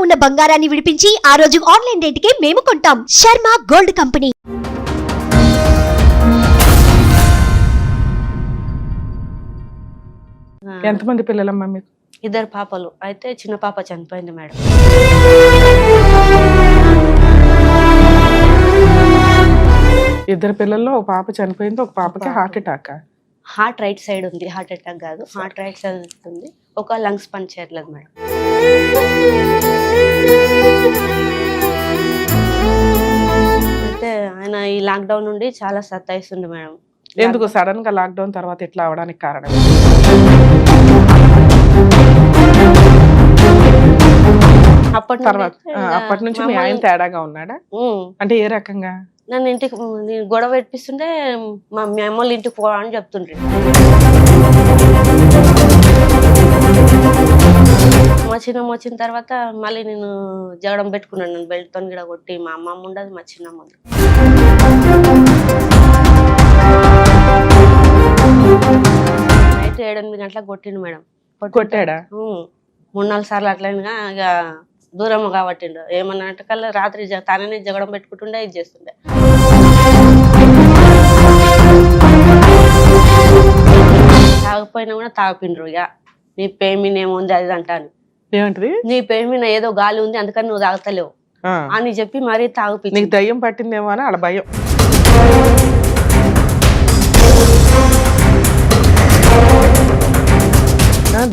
ఉన్న బంగారాన్ని విడిపించి ఆ రోజు ఆన్లైన్ రేటుకే మేము కొంటాం. Sharma gold company. ఎంతమంది పిల్లలమ్మా మీకు? ఇద్దరు పాపలు. అయితే చిన్న పాప చనిపోయింది మేడం. ఇద్దరు పిల్లల్లో ఒక పాప చనిపోయింది, ఒక పాపకి heart attack. Heart right side ఉంది, హార్ట్ అటాక్ కాదు, హార్ట్ రైట్ సైడ్ ఉంది. ఒక లంగ్స్ పని చేయట్లేదు మేడం. అయితే ఆయన ఈ లాక్డౌన్ నుండి చాలా సతాయిస్తుంది మేడం. ఎందుకు సడన్ గా లాక్డౌన్ తర్వాత ఇట్లా అవడానికి కారణం? అప్పటి నుంచి మీ ఆయన తేడాగా ఉన్నాడా? అంటే ఏ రకంగా? నన్ను ఇంటికి గొడవ పెట్టిస్తుంటే మా అమ్మోళ్ళ ఇంటికి పో అని చెప్తుండ్రి. మా చిన్నమ్మ వచ్చిన తర్వాత మళ్ళీ నేను జగడం పెట్టుకున్నాను. నేను బెల్ట్తో గిడ కొట్టి, మా అమ్మమ్మ ఉండదు, మా చిన్నమ్మ ఉంది. నైట్ 7-8 గంటలకు కొట్టిండు మేడం. కొట్టాడా? 3-4 సార్లు అట్లయినా ఇక దూరం కాబట్టిండు. ఏమన్నా అంటే కల్లా రాత్రి తననే జగడం పెట్టుకుంటుండే, ఇది చేస్తుండే. తాగపోయినా కూడా తాగిపిండ్రు. ఇక నీ పేమిన ఏముంది అది అంటాను. ఏమంటది? నీ పేమిన ఏదో గాలి ఉంది అందుకని నువ్వు తాగుతలేవు అని చెప్పి మరీ తాగిపి. నీకు దయ్యం పట్టిందేమో అని అలా భయం.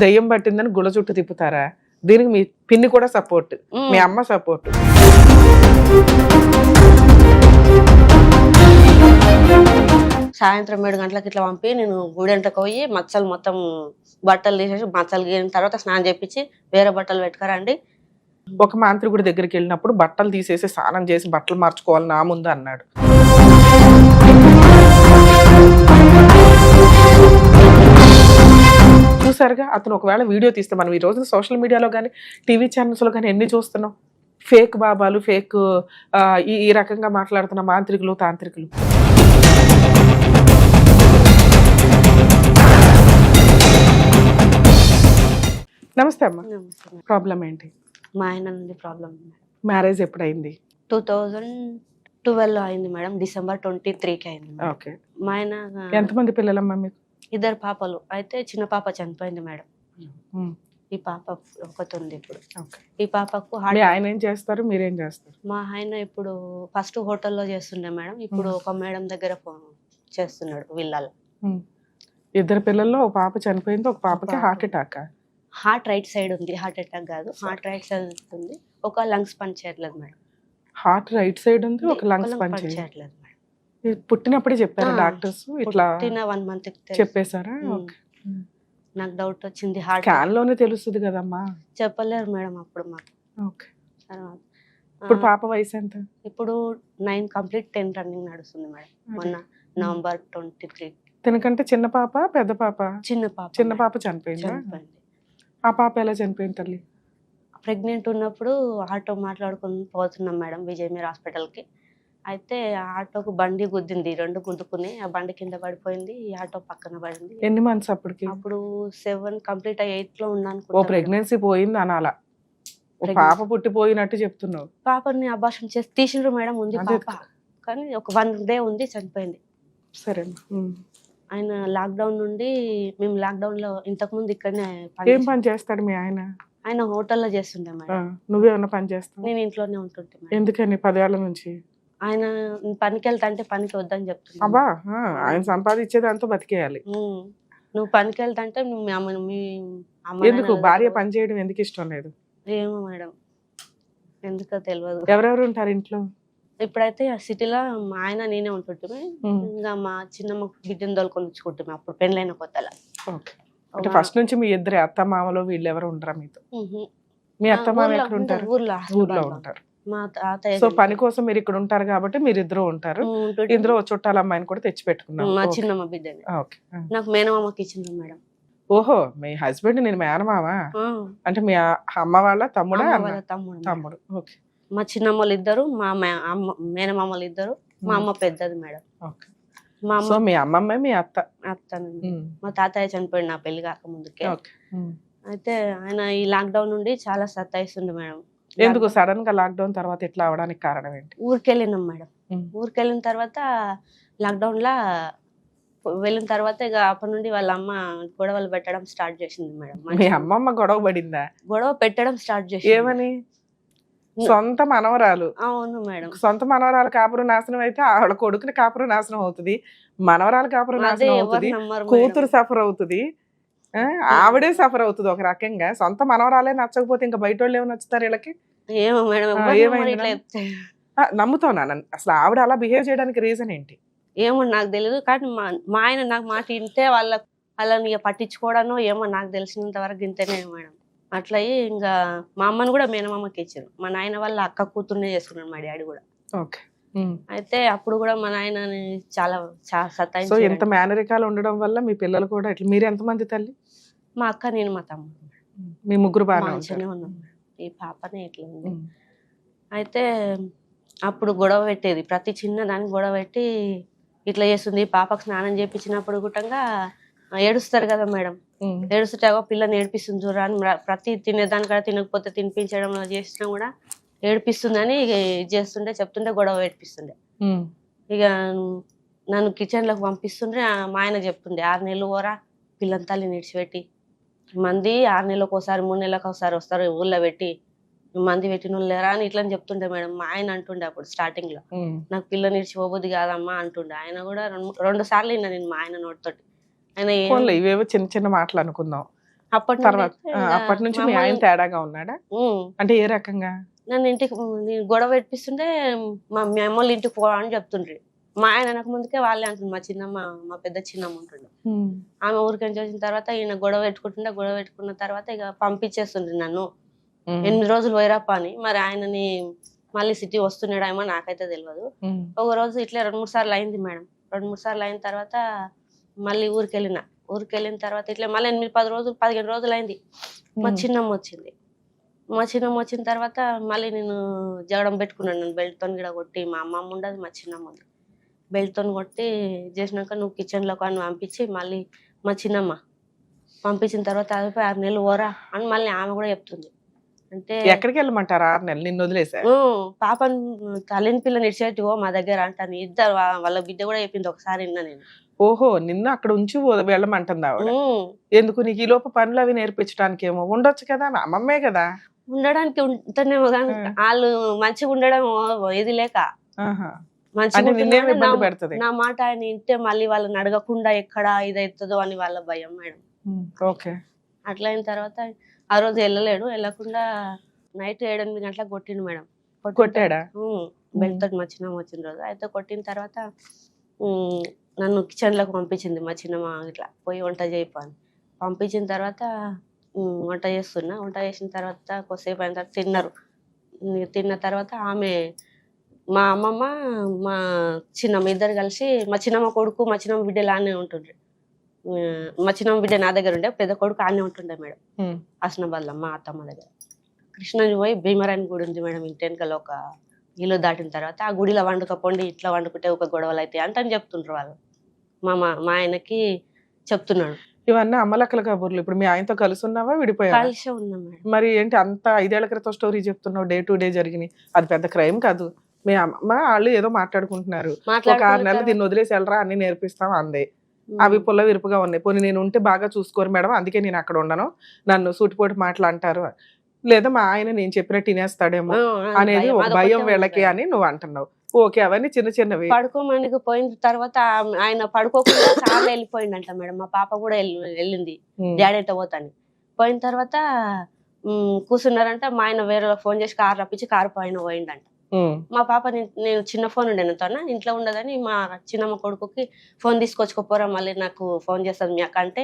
దయ్యం పట్టిందని గుళ్ళ చుట్టూ తిప్పుతారా? దీనికి మీ పిన్ని కూడా సపోర్ట్, మీ అమ్మ సపోర్ట్. సాయంత్రం 7 గంటలకు ఇట్లా పంపి నేను గుడెంటకు పోయి మచ్చలు మొత్తం బట్టలు తీసేసి మచ్చలు గీరిన తర్వాత స్నానం చేపించి వేరే బట్టలు పెట్టుకురండి. ఒక మాంత్రికుడి దగ్గరికి వెళ్ళినప్పుడు బట్టలు తీసేసి స్నానం చేసి బట్టలు మార్చుకోవాలి నా ముందు అన్నాడు. చూసారుగా, అతను ఒకవేళ వీడియో తీస్తే మనం ఈ రోజు సోషల్ మీడియాలో కానీ టీవీ ఛానల్స్లో కానీ ఎన్ని చూస్తున్నాం? ఫేక్ బాబాలు, ఫేక్ ఈ రకంగా మాట్లాడుతున్న మాంత్రికులు, తాంత్రికులు. నమస్తే అమ్మా. ప్రాబ్లం ఏంటి? మా ఆయన నుండి ప్రాబ్లం. మ్యారేజ్ ఎప్పుడైంది? 2012 అయింది మేడం. December 23కి అయింది. ఓకే. మా ఆయన ఎంతమంది పిల్లలమ్మా మీకు? ఇద్దరు పాపలు. అయితే చిన్న పాప చనిపోయింది మేడం. ఈ పాప ఒకటి ఉంది ఇప్పుడు. ఈ పాపకు ఆయన ఏం చేస్తారు, మీరేం చేస్తారు? మా ఆయన ఇప్పుడు ఫస్ట్ హోటల్లో చేస్తుండే మేడం. ఇప్పుడు ఒక మేడం దగ్గర చేస్తున్నాడు విల్లాలో. ఇద్దరు పిల్లల్లో ఒక పాప చనిపోయింది, ఒక పాపకి heart attack. Heart right side ఉంది, హార్ట్ అటాక్ కాదు, హార్ట్ రైట్ సైడ్ ఉంది. ఒక లంగ్స్ పని చేయట్లేదు మేడం. హార్ట్ రైట్ సైడ్ ఉంది, ఒక లంగ్స్ పని చేయట్లేదు మేడం. పుట్టినప్పుడే చెప్పారు డాక్టర్స్? ఇట్లా 1 month చెప్పేశారా? నాకు డౌట్ వచ్చింది. స్కాన్ లోనే తెలుస్తుంది కదమ్మా. చెప్పలేరు మేడం అప్పుడు మాకు. ఓకే. ఇప్పుడు పాప వయసు ఎంత? ఇప్పుడు 9 కంప్లీట్, 10 రన్నింగ్ నడుస్తుంది మేడం. మొన్న November 23. తనకంటే చిన్న పాప, పెద్ద పాప? చిన్న పాప చనిపోయింది. ఆ పాప ఎలా చనిపోయింది తల్లి? ప్రెగ్నెంట్ ఉన్నప్పుడు ఆటో మాట్లాడుకుని పోతున్నాం మేడం విజయమీర్ హాస్పిటల్కి. అయితే ఆటోకు బండి గుద్దింది, 2 గుద్దుకుని ఆ బండి కింద పడిపోయింది. ఈ ఆటో పక్కన పడింది. ఎన్ని మంత్స్ అప్పటికి? అప్పుడు 7 కంప్లీట్ 8లో ఉన్నాను. ఓ ప్రెగ్నెన్సీ పోయింది అనాలా? పాప పుట్టిపోయినట్టు చెప్తున్నావు. పాపని అబార్షన్ చేసి తీసిండ్రు మేడం. ఉంది పాప, కానీ ఒక 1 day ఉంది, చనిపోయింది. సరే. ఆయన లాక్డౌన్ నుండి, మేము లాక్డౌన్ లో ఇంతకు ముందు ఇక్కడనే ఏం పని చేస్తాడు మీ ఆయన? ఆయన హోటల్లో చేస్తుండే మేడం. నువ్వేమన్నా పని చేస్తావు? నేను ఇంట్లోనే ఉంటుంటే. ఎందుకని 10 ఏళ్ల నుంచి? ఆయన పనికి వెళ్తా అంటే పనికి వద్దని చెప్తున్నా. అబ్బా, ఆయన సంపాదించేదాంతో బతికేయాలి. నువ్వు పనికి వెళ్తా అంటే మీ ఎందుకు భార్య పని చేయడం ఎందుకు ఇష్టం లేదు? ఏమో మేడం, ఎందుకో తెలియదు. ఎవరెవరు ఉంటారు ఇంట్లో? ఇప్పుడైతే సిటీలో మా ఆయన నేనే ఉంటుంటే, ఇంకా మా చిన్నమ్మ బిడ్డను తోలుకొని వచ్చుకుంటామే అప్పుడు పెళ్ళైన కొత్తలా. అంటే ఫస్ట్ నుంచి మీ ఇద్దరు అత్త మామలో వీళ్ళు ఎవరు ఉంటారా మీతో? మీ అత్త మామ ఎక్కడ ఉంటారు? ఊర్లో ఉంటారు. మా తాతయ్య. సో పని కోసం మీరు ఇక్కడ ఉంటారు కాబట్టి మీరు ఇద్దరు ఉంటారు. ఇందులో చుట్టాల అమ్మాయిని కూడా తెచ్చి పెట్టుకున్నాను. మా చిన్నమ్మ బిడ్డని నాకు మేనమామకి ఇచ్చింది మేడం. ఓహో, మీ హస్బెండ్ నేను మేనమామ అంటే మీ అమ్మ వాళ్ళ తమ్ముడా? తమ్ముడు. ఓకే. మా చిన్నమ్మలు ఇద్దరు, మా మేనమామలు ఇద్దరు, మా అమ్మ పెద్దది మేడం. సో మీ అమ్మమ్మ మీ అత్త. మా తాతయ్య చనిపోయింది నా పెళ్లి కాక ముందుకే. అయితే ఆయన ఈ లాక్డౌన్ నుండి చాలా సతాయిస్తుండే మేడం. ఎందుకు సడన్ గా లాక్డౌన్ తర్వాత ఇట్లా అవడానికి కారణం ఏంటి? ఊరికి వెళ్ళినాం మేడం. ఉమ్. ఊరికి వెళ్ళిన తర్వాత లాక్డౌన్ లా వెళ్ళిన తర్వాత ఇక అప్పటి నుండి వాళ్ళ అమ్మ గొడవలు పెట్టడం స్టార్ట్ చేసింది మేడం. మీ అమ్మమ్మ గొడవ పడిందా? గొడవ పెట్టడం స్టార్ట్ చేసింది. ఏమని? సొంత మనవరాలు, అవును మేడం. సొంత మనవరాలు కాపురం నాశనం అయితే ఆవిడ కొడుకుని కాపురం నాశనం అవుతుంది, మనవరాలు కాపురం అదే నాశనం ఎవరు అవుతుంది, నమ్మరు కూతురు మేడం. సఫర్ అవుతుంది, ఆవిడే సఫర్ అవుతుంది ఒక రకంగా. సొంత మనవరాలే నచ్చకపోతే ఇంకా బయట వాళ్ళు ఏమో నచ్చుతారు వీళ్ళకి? ఏమో మేడం, ఎవరు నమ్మరు ఏమైంది ఇట్లా నాన్న? చెప్తే. నమ్ముతావు నాన్న? అసలు ఆవిడ అలా బిహేవ్ చేయడానికి రీజన్ ఏంటి? ఏమో నాకు తెలియదు, కానీ మా ఆయన నాకు మాట వింటే వాళ్ళని ఇక పట్టించుకోవడానో ఏమో, నాకు తెలిసినంత వరకు ఇంతనే మేడం. అట్లా అయ్యి ఇంకా మా అమ్మని కూడా మేనమామకి ఇచ్చారు. మా నాయన వాళ్ళ అక్క కూతుర్నే చేసుకున్నాడు మా డాడీ కూడా. ఓకే. అయితే అప్పుడు కూడా మా నాయనని చాలా సో సతాయించాడు. ఇంత మేనరికాలు ఉండడం వల్ల మీ పిల్లలు కూడా ఇట్లా. మీరు ఎంతమంది తల్లి? మా అక్క, నేను, మా తమ్ముడు మీ ముగ్గురు బాగా మంచిగానే ఉన్నాం. ఈ పాపనే ఇట్లా ఉంది. అయితే అప్పుడు గొడవ పెట్టేది, ప్రతి చిన్న దానికి గొడవ పెట్టి ఇట్లా చేస్తుంది. పాపకు స్నానం చేయించినప్పుడు గుట్టంగా ఏడుస్తారు కదా మేడం, ఏడుస్తుంటే పిల్లని ఏడిపిస్తుంది చూడరా అని ప్రతి తినేదాని కూడా తినకపోతే తినిపించడం చేసినా కూడా ఏడిపిస్తుందని ఇక చేస్తుంటే చెప్తుంటే గొడవ ఏడిపిస్తుండే. ఇక నన్ను కిచెన్ లోకి పంపిస్తుంటే మా ఆయన చెప్తుండే, 6 నెలలు పోరా పిల్లని తల్లి నిడిచిపెట్టి, మంది 6 నెలలకు ఒకసారి 3 నెలలకు ఒకసారి వస్తారు ఊళ్ళో పెట్టి, మంది పెట్టిన లేరా అని ఇట్లా చెప్తుండే మేడం. మా ఆయన అంటుండే అప్పుడు స్టార్టింగ్ లో, నాకు పిల్ల నిడిచిపోబుద్ది కాదమ్మా అంటుండే. ఆయన కూడా 2 సార్లు విన్నా నేను మా ఆయన నోటితోటి. ఆయన ఇవేవో చిన్న చిన్న మాటలు అనుకుందాం. అప్పటి నుంచి మీ ఆయన తేడాగా ఉన్నాడా? అంటే ఏ రకంగా? నన్ను ఇంటికి గొడవ పెట్టిస్తుంటే మా అమ్మోళ్ళ ఇంటికి పో అని చెప్తుండ్రి. మా ఆయన అనక ముందుకే వాళ్ళే అంటుంది, మా చిన్నమ్మ, మా పెద్ద చిన్నమ్మ ఉంటుండే. ఆమె ఊరికెళ్ళి వచ్చిన తర్వాత ఈయన గొడవ పెట్టుకున్న తర్వాత ఇక పంపించేస్తుండ్రి నన్ను. 8 రోజులు పోయిరాపా అని. మరి ఆయనని మళ్ళీ సిటీ వస్తున్నాడేమో నాకైతే తెలియదు. ఒక రోజు ఇట్లా 2-3 సార్లు అయింది మేడం. 2-3 సార్లు అయిన తర్వాత మళ్ళీ ఊరికి వెళ్ళిన తర్వాత ఇట్లా మళ్ళీ 8-10 రోజులు 15 రోజులు అయింది. మా చిన్నమ్మ వచ్చిన తర్వాత మళ్ళీ నేను జగడం పెట్టుకున్నాను. నేను బెల్ట్తో గిడ కొట్టి, మా అమ్మమ్మ ఉండదు, మా చిన్నమ్మ ఉంది, బెల్ట్తో కొట్టి చేసినాక నువ్వు కిచెన్లో కానీ పంపించి మళ్ళీ మా చిన్నమ్మ పంపించిన తర్వాత 6 నెలలు ఓరా అని మళ్ళీ ఆమె కూడా చెప్తుంది. అంటే ఎక్కడికి వెళ్ళమంటారు 6 నెలలు నిన్ను వదిలేసా? పాపను తల్లిని పిల్లని ఇచ్చేట్టువో మా దగ్గర అంటాను. ఇద్దరు వాళ్ళ బిడ్డ కూడా చెప్పింది ఒకసారి విన్నా నేను. ఓహో, నిన్ను అక్కడ ఉంచి వెళ్ళమంటుంది ఆవిడ. ఎందుకు? నీకు ఈ లోపు పనులు అవి నేర్పించడానికి ఏమో ఉండొచ్చు కదా, అమ్మమ్మే కదా. ఉండడానికి ఉంటేనేమో కానీ వాళ్ళు మంచిగా ఉండడం ఏది లేక నా మాట ఆయన వింటే మళ్ళీ వాళ్ళని అడగకుండా ఎక్కడ ఇదవుతుందో అని వాళ్ళ భయం మేడం. ఓకే. అట్లా అయిన తర్వాత ఆ రోజు వెళ్ళకుండా నైట్ 7-8 గంటలకు కొట్టిండు మేడం. కొట్టాడా? బెల్ట్ తోటి మా చిన్నమ్మ వచ్చిన రోజు. అయితే కొట్టిన తర్వాత నన్ను కిచెన్ లోకి పంపించింది మా చిన్నమ్మ, ఇట్లా పోయి వంట చేయని పంపించిన తర్వాత వంట చేసిన తర్వాత కొద్దిసేపు అయిన తర్వాత తిన్న తర్వాత ఆమె మా అమ్మమ్మ మా చిన్నమ్మ ఇద్దరు కలిసి, మా చిన్నమ్మ కొడుకు మా చిన్నమ్మ బిడ్డలు ఆనే ఉంటుండ్రి. మా చిన్నమ్మ బిడ్డ నా దగ్గర ఉండే, పెద్ద కొడుకు ఆనే ఉంటుండే మేడం హస్నాబాద్లో మా అత్తమ్మ దగ్గర. కృష్ణని పోయి భీమరాయని గుడి ఉంది మేడం ఇంటి వెనకాల, ఒక ఇల్లు దాటిన తర్వాత ఆ గుడిలో వండుకపోండి, ఇట్లా వండుకుంటే ఒక గొడవలు అయితే అంటని చెప్తుండ్రు వాళ్ళు. మా ఆయనకి చెప్తున్నాడు. ఇవన్నీ అమ్మలక్కల కబుర్లు. ఇప్పుడు మీ ఆయనతో కలిసి ఉన్నావా, విడిపోయా? కలిసి ఉన్నాం మేడం. మరి ఏంటి అంత 5 ఏళ్ల క్రితం స్టోరీ చెప్తున్నావు? డే టు డే జరిగినాయి. అది పెద్ద క్రైమ్ కాదు. మీ అమ్మ వాళ్ళు ఏదో మాట్లాడుకుంటున్నారు, ఒక 6 నెలలు దీన్ని వదిలేసి వెళ్ళరా అన్ని నేర్పిస్తాం అందే. అవి పుల్ల విరుపుగా ఉన్నాయి. పోనీ నేను ఉంటే బాగా చూసుకోరు మేడం, అందుకే నేను అక్కడ ఉండను, నన్ను సూటిపోటి మాటలు అంటారు, లేదా మా ఆయన నేను చెప్పినట్టు తినేస్తాడేమో అనేది ఒక భయం వీళ్ళకి అని నువ్వు అంటున్నావు. ఓకే, అవన్నీ చిన్న చిన్నవి. పడుకోమనికి పోయిన తర్వాత ఆయన పడుకోకుండా చాలా వెళ్ళిపోయిందంట మేడం. మా పాప కూడా వెళ్ళింది డాడీ ఎట్ట పోతాని. పోయిన తర్వాత కూర్చున్నారంట. మా ఆయన వేరే ఫోన్ చేసి కారు రప్పించి కారు పైన పోయిందంట. మా పాప నేను చిన్న ఫోన్ ఉండే తన ఇంట్లో ఉండదని మా చిన్నమ్మ కొడుకుకి ఫోన్ తీసుకొచ్చుకోపోరా, మళ్ళీ నాకు ఫోన్ చేస్తుంది మీ అక్క అంటే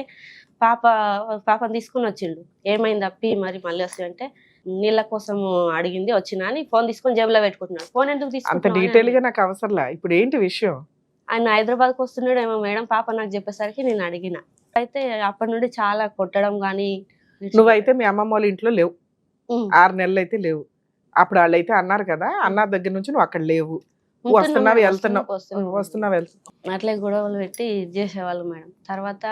పాపని తీసుకుని వచ్చిండు. ఏమైంది అప్పి మరి మళ్ళీ వస్తుంది అంటే, నీళ్ళ కోసం అడిగింది వచ్చినా అని ఫోన్ తీసుకొని జేబులో పెట్టుకుంటున్నాడు. ఫోన్ ఎందుకు తీసుకుంటున్నాడు నాకు అవసరంలా. ఇప్పుడు ఏంటి విషయం? ఆయన హైదరాబాద్కి వస్తున్నాడు ఏమో మేడం, పాప నాకు చెప్పేసరికి నేను అడిగిన. అయితే అప్పటి నుండి చాలా కొట్టడం గానీ. నువ్వైతే మీ అమ్మమ్మ వాళ్ళ ఇంట్లో లేవు, 6 నెలలు అయితే లేవు. అప్పుడు వాళ్ళు అయితే అన్నారు కదా, అన్న దగ్గర నుంచి నువ్వు అక్కడ లేవు, వస్తున్నావు వెళ్తున్నావు. అట్లే గొడవలు పెట్టి చేసేవాళ్ళు మేడం. తర్వాత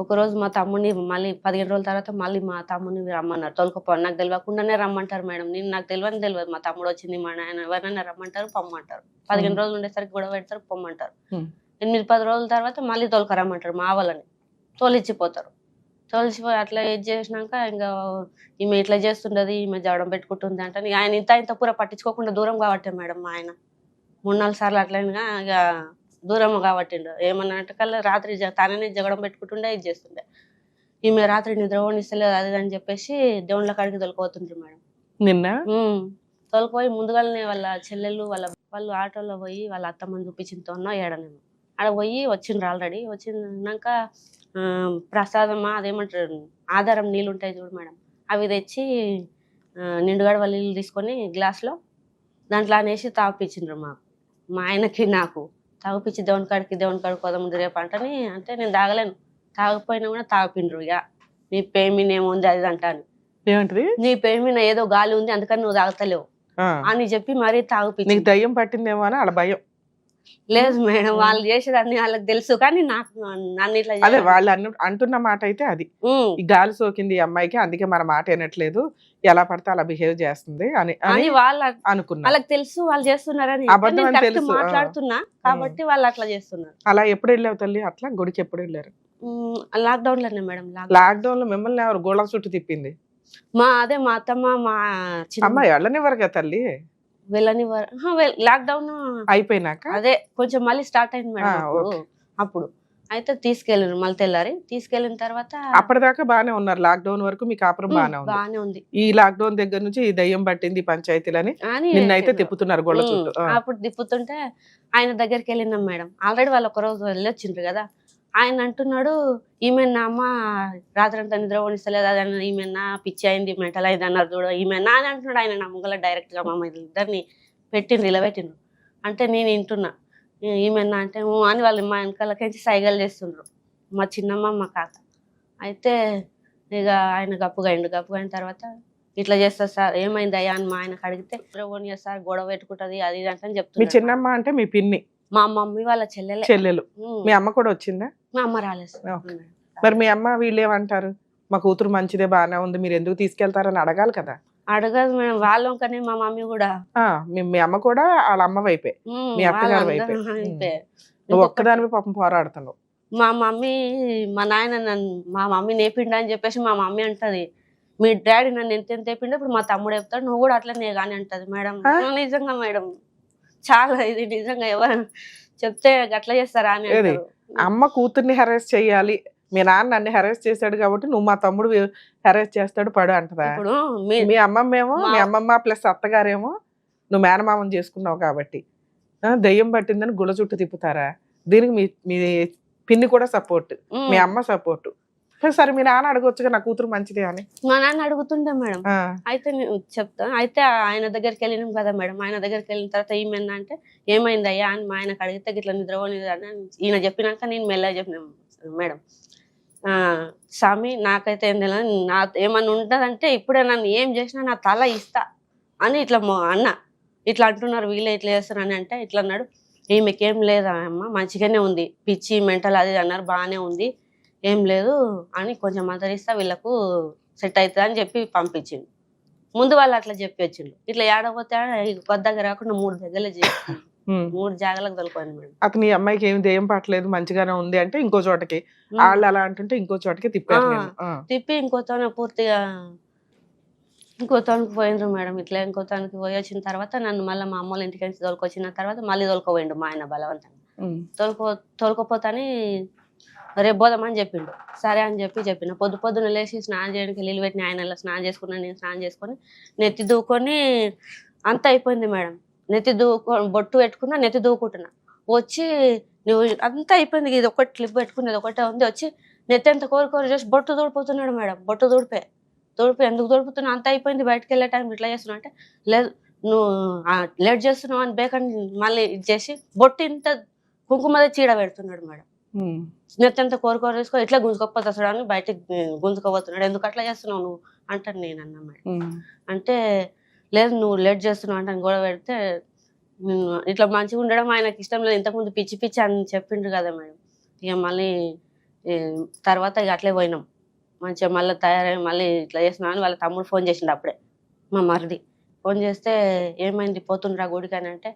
ఒకరోజు మా తమ్ముడిని మళ్ళీ 15 రోజుల తర్వాత మళ్ళీ మా తమ్ముడిని రమ్మన్నారు. తోలుకపోవాలి నాకు తెలియకుండానే రమ్మంటారు మేడం. నేను నాకు తెలియదు. మా తమ్ముడు వచ్చింది, మా నాయన ఎవరైనా రమ్మంటారు, పొమ్మంటారు. 15 రోజులు ఉండేసరికి గొడవ పెడతారు, పొమ్మంటారు. 8-10 రోజుల తర్వాత మళ్ళీ తోలుకరమ్మంటారు మా వాళ్ళని. తోలిచ్చిపోతారు. తోలిచిపోయి అట్లా ఏది చేసినాక ఇంకా ఈమె ఇట్లా చేస్తుండదు, ఈమె జవడం పెట్టుకుంటుంది అంటే ఆయన ఇంత పూర పట్టించుకోకుండా దూరం కాబట్టే మేడం మా ఆయన 3-4 సార్లు అట్లయినా ఇక దూరం కాబట్టిండు. ఏమన్నా అంటే కల్లా రాత్రి తననే జగడం పెట్టుకుంటుండే, ఇది చేస్తుండే. ఈమె రాత్రి నిద్ర పోనిస్తలేదు అది అని చెప్పేసి దేవుళ్ళ కాడికి తొలకపోతుండ్రు మేడం. నిన్న తొలకపోయి ముందుగానే వాళ్ళ చెల్లెళ్ళు వాళ్ళు ఆటోలో పోయి వాళ్ళ అత్తమ్మని చూపించింతోనో ఏడనేమో ఆడ పోయి వచ్చిండ్రు. ఆల్రెడీ వచ్చినాక ప్రసాదమా అదేమంటారు ఆధారం నీళ్ళు ఉంటాయి చూడు మేడం, అవి తెచ్చి నిండుగడవ నీళ్ళు తీసుకొని గ్లాస్లో దాంట్లో అనేసి తాగిపించిండ్రు మాకు, మా ఆయనకి నాకు. తాగిపించి దేవుని కాడికి పోదాము రేపు అంటే నేను తాగలేను, తాగకపోయినా కూడా తాగిపిండ్రు. ఇక నీ పేమిన ఏముంది అది అంటాను, ఏమంటది నీ పేమిన ఏదో గాలి ఉంది అందుకని నువ్వు తాగుతలేవు అని చెప్పి మరీ తాగిపించి. దయ్యం పట్టిందేమో అని అలా భయం. లేదు మేడం, వాళ్ళు చేసేదాన్ని వాళ్ళకి తెలుసు, కానీ నాకు నన్ను ఇట్లా అదే వాళ్ళు అంటున్న మాట అయితే అది ఈ గాలి సోకింది ఈ అమ్మాయికి, అందుకే మన మాట వినట్లేదు, ఎలా పడితే అలా బిహేవ్ చేస్తుంది అని వాళ్ళ అనుకున్నా. వాళ్ళకి తెలుసు వాళ్ళు చేస్తున్నారని, మాట్లాడుతున్నా కాబట్టి వాళ్ళు అట్లా చేస్తున్నారు. అలా ఎప్పుడు వెళ్ళావు తల్లి? అట్లా గుడికి ఎప్పుడు వెళ్ళారు? లాక్డౌన్ లోనే మేడం. లాక్డౌన్ లో మిమ్మల్ని ఎవరు గోళ చుట్టూ తిప్పింది? మా అత్తమ్మ మా అమ్మాయి వెళ్ళనివ్వరు కదా తల్లి, వెళ్ళనివ్వరు. లాక్డౌన్ అయిపోయినాక అదే కొంచెం మళ్ళీ స్టార్ట్ అయింది మేడం. అప్పుడు అయితే తీసుకెళ్ళారు, మళ్ళీ తెల్లారి తీసుకెళ్ళిన తర్వాత అప్పటిదాకా బానే ఉన్నారు. లాక్డౌన్ వరకు మీ కాపురం బానే ఉంది. ఈ లాక్డౌన్ దగ్గర నుంచి ఈ దయ్యం పట్టింది పంచాయతీలని నిన్నైతే తిప్పుతున్నారు గొళ్ళ చుట్టూ. అప్పుడు తిప్పుతుంటే ఆయన దగ్గరికి వెళ్ళినాం మేడం. ఆల్రెడీ వాళ్ళు ఒక రోజు వెళ్ళి వచ్చిండ్రు కదా. ఆయన అంటున్నాడు, ఈమెన్నా అమ్మ రాత్రంతా నిద్ర పోనిస్తలేదు, అది ఈమెన్నా పిచ్చి అయింది, మెంటల్ అయింది అన్నారు చూడు, ఈమెన్నా అని అంటున్నాడు. ఆయన నా ముంగల డైరెక్ట్ గా మా ఇద్దరిని పెట్టిండ్రు, ఇలా పెట్టిండ్రు. అంటే నేను వింటున్నా, ఈమెన్నా అంటే అని వాళ్ళు మా వెనకాలకించి సైగలు చేస్తుండ్రు, మా చిన్నమ్మ మా కాక. అయితే ఇక ఆయన గప్పుగైన తర్వాత ఇట్లా చేస్తారు సార్, ఏమైంది అయ్యా అని మా ఆయనకు అడిగితే నిద్ర సార్ గొడవ పెట్టుకుంటది అది ఇది అంటే చెప్తున్నా. మీ చిన్నమ్మ అంటే మీ పిన్ని? మా మమ్మీ వాళ్ళ చెల్లెలు. మీ అమ్మ కూడా వచ్చిందా? మా అమ్మ రాలేదు. మరి మీ అమ్మ వీళ్ళు ఏమంటారు? మా కూతురు మంచిదే బాగానే ఉంది, మీరు ఎందుకు తీసుకెళ్తారని అడగాలి కదా. అడగదు మేడం, వాళ్ళు కానీ మా మమ్మీ కూడా. మీ అమ్మ కూడా వాళ్ళ అమ్మ వైపే, మీ అత్తగారి వైపే. నువ్వు ఒక్కదానివి పాపం పోరాడుతున్నావు. మా మమ్మీ మా నాయన మా మమ్మీ నేపిండా అని చెప్పేసి మా మమ్మీ అంటది, మీ డాడీ నన్ను ఎంత నేపిండా, ఇప్పుడు మా తమ్ముడు చెప్తాడు నువ్వు కూడా అట్లనే కానీ అంటది మేడం. నిజంగా మేడం, చాలా ఇది నిజంగా ఎవరు చెప్తే అట్లా చేస్తారా అని. అమ్మ కూతుర్ని హెరాస్ చెయ్యాలి, మీ నాన్న నన్ను హెరాస్ చేశాడు కాబట్టి నువ్వు మా తమ్ముడు హెరాస్ చేస్తాడు పడు అంటదా? ఇప్పుడు మీ అమ్మమ్మేమో, మీ అమ్మమ్మ ప్లస్ అత్తగారేమో నువ్వు మేనమామని చేసుకున్నావు కాబట్టి దయ్యం పట్టిందని గుళ్ళ చుట్టూ తిప్పుతారా? దీనికి మీ పిన్ని కూడా సపోర్ట్, మీ అమ్మ సపోర్ట్. సరే మీ నాన్న అడగొచ్చుగా నా కూతురు మంచిదే అని. మా నాన్న అడుగుతుండే మేడం. అయితే చెప్తా, అయితే ఆయన దగ్గరికి వెళ్ళినాం కదా మేడం. ఆయన దగ్గరికి వెళ్ళిన తర్వాత ఏమైందా అంటే, ఏమైంది అయ్యా అని మా ఆయనకు అడిగితే ఇట్లా నిద్రపోనిది అని ఈయన చెప్పినాక నేను మెల్లగా చెప్పిన మేడం, స్వామి నాకైతే ఏం తెలియదు, నా ఏమన్నా ఉంటుందంటే ఇప్పుడే నన్ను ఏం చేసినా నా తల ఇస్తా అని ఇట్లా అన్న ఇట్లా అంటున్నారు, వీళ్ళే ఇట్లా చేస్తారు అని అంటే ఇట్లా అన్నాడు. ఈమెకేం లేదా అమ్మ, మంచిగానే ఉంది, పిచ్చి మెంటల్ అది అన్నారు, బాగానే ఉంది, ఏం లేదు అని కొంచెం మందరిస్తా వీళ్ళకు సెట్ అవుతుంది అని చెప్పి పంపించిండు. ముందు వాళ్ళు అట్లా చెప్పి వచ్చిండు. ఇట్లా ఏడపోతే కొత్త దగ్గర రాకుండా 3 దగ్గరలో చేసి 3 జాగాలకు తొలపోయింది మేడం. అతను ఈ అమ్మాయికి ఏమి దయ్యం పట్టలేదు మంచిగానే ఉంది అంటే ఇంకో చోటకి, వాళ్ళు అలా అంటుంటే ఇంకో చోటకి తిప్పి ఇంకోతోనే పూర్తిగా ఇంకోతానికి పోయిండ్రు మేడం. ఇట్లా ఇంకోతానికి పోయి వచ్చిన తర్వాత నన్ను మళ్ళీ మా అమ్మోళ్ళ ఇంటికి నుంచి తోలుకొచ్చిన తర్వాత మళ్ళీ తోలుకోపోయిండు మా ఆయన బలవంతంగా. తోలుకోపోతాని రేపు పోదామని చెప్పిండు. సరే అని చెప్పిన పొద్దున లేచి స్నానం చేయడానికి నీళ్ళు పెట్టిన, ఆయన స్నానం చేసుకున్నాను, నేను స్నానం చేసుకొని నెత్తి దూకొని అంత అయిపోయింది మేడం. బొట్టు పెట్టుకున్నా, నెత్తి దూకుంటున్నా, వచ్చి నువ్వు అంతా అయిపోయింది, ఇది ఒకటి క్లిప్ పెట్టుకునేది ఒకటే ఉంది, వచ్చి నెత్తి అంత కోరి చేసి బొట్టు తోడిపోతున్నాడు మేడం. బొట్టు తోడిపోయి ఎందుకు తోడుపుతున్నావు, అంత అయిపోయింది బయటకు వెళ్ళే టైం ఇట్లా చేస్తున్నావు అంటే, లేదు నువ్వు లేట్ చేస్తున్నావు అని బేకని మళ్ళీ ఇది చేసి బొట్టు ఇంత కుంకుమదే చీడ పెడుతున్నాడు మేడం. నెత్తి అంతా కోరి తీసుకో ఇట్లా గుంజుకోపోతాడు అని బయటకు గుంజుకోబోతున్నాడు. ఎందుకు అట్లా చేస్తున్నావు నువ్వు అంటాను నేను అన్నా మేడం. అంటే లేదు నువ్వు లేట్ చేస్తున్నావు అంటే గొడవ పెడితే ఇట్లా మంచిగా ఉండడం ఆయనకి ఇష్టం లేదు, ఇంతకుముందు పిచ్చి అని చెప్పిండ్రు కదా మేడం. ఇక మళ్ళీ తర్వాత ఇక అట్లే పోయినాం. మంచిగా మళ్ళీ తయారై మళ్ళీ ఇట్లా చేస్తున్నా అని వాళ్ళ తమ్ముడు ఫోన్ చేసిండు అప్పుడే, మా మరిది ఫోన్ చేస్తే ఏమైంది పోతుండ్రా గుడికి అని అంటే,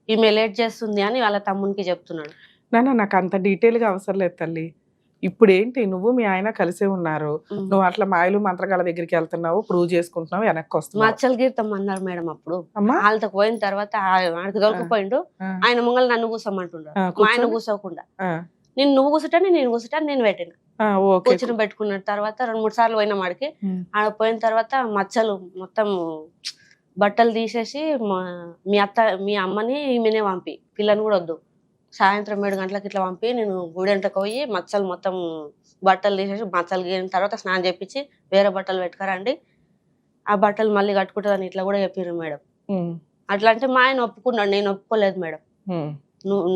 ఈమె లేట్ చేస్తుంది అని వాళ్ళ తమ్మునికి చెప్తున్నాడు. నాకు అంత డీటెయిల్ గా అవసరం లేదు తల్లి. ఇప్పుడు ఏంటి, నువ్వు మీ ఆయన కలిసే ఉన్నారు, నువ్వు అట్లా మాయలు మంత్రగాళ్ళ దగ్గరికి వెళ్తున్నావు, ప్రూవ్ చేసుకుంటున్నావు, వెనక్కి వస్తున్నావు. మచ్చలు గీర్తం అన్నారు మేడం అప్పుడు. అమ్మా వాళ్ళతో పోయిన తర్వాత ఆడికి దొరికిపోయిండు. ఆయన ముంగల్ నన్ను కూర్చోమంటుండ్రు, మా ఆయన కూర్చోకుండా నువ్వు కూర్చుంటే నేను కూర్చుంటాను నేను పెట్టిన కూర్చుని పెట్టుకున్నాడు. తర్వాత 2-3 సార్లు పోయినాం ఆడికి. ఆడ పోయిన తర్వాత మచ్చలు మొత్తం బట్టలు తీసేసి మీ అమ్మని ఈమెనే పంపి, పిల్లని కూడా వద్దు, సాయంత్రం 7 గంటలకు ఇట్లా పంపి నేను గుడి ఎంటకు పోయి మచ్చలు మొత్తం బట్టలు తీసేసి మచ్చలు గీరిన తర్వాత స్నానం చేపించి వేరే బట్టలు పెట్టుకరండి, ఆ బట్టలు మళ్ళీ కట్టుకుంటుందని ఇట్లా కూడా చెప్పారు మేడం. అట్లా అంటే మా ఆయన ఒప్పుకున్నాడు, నేను ఒప్పుకోలేదు మేడం.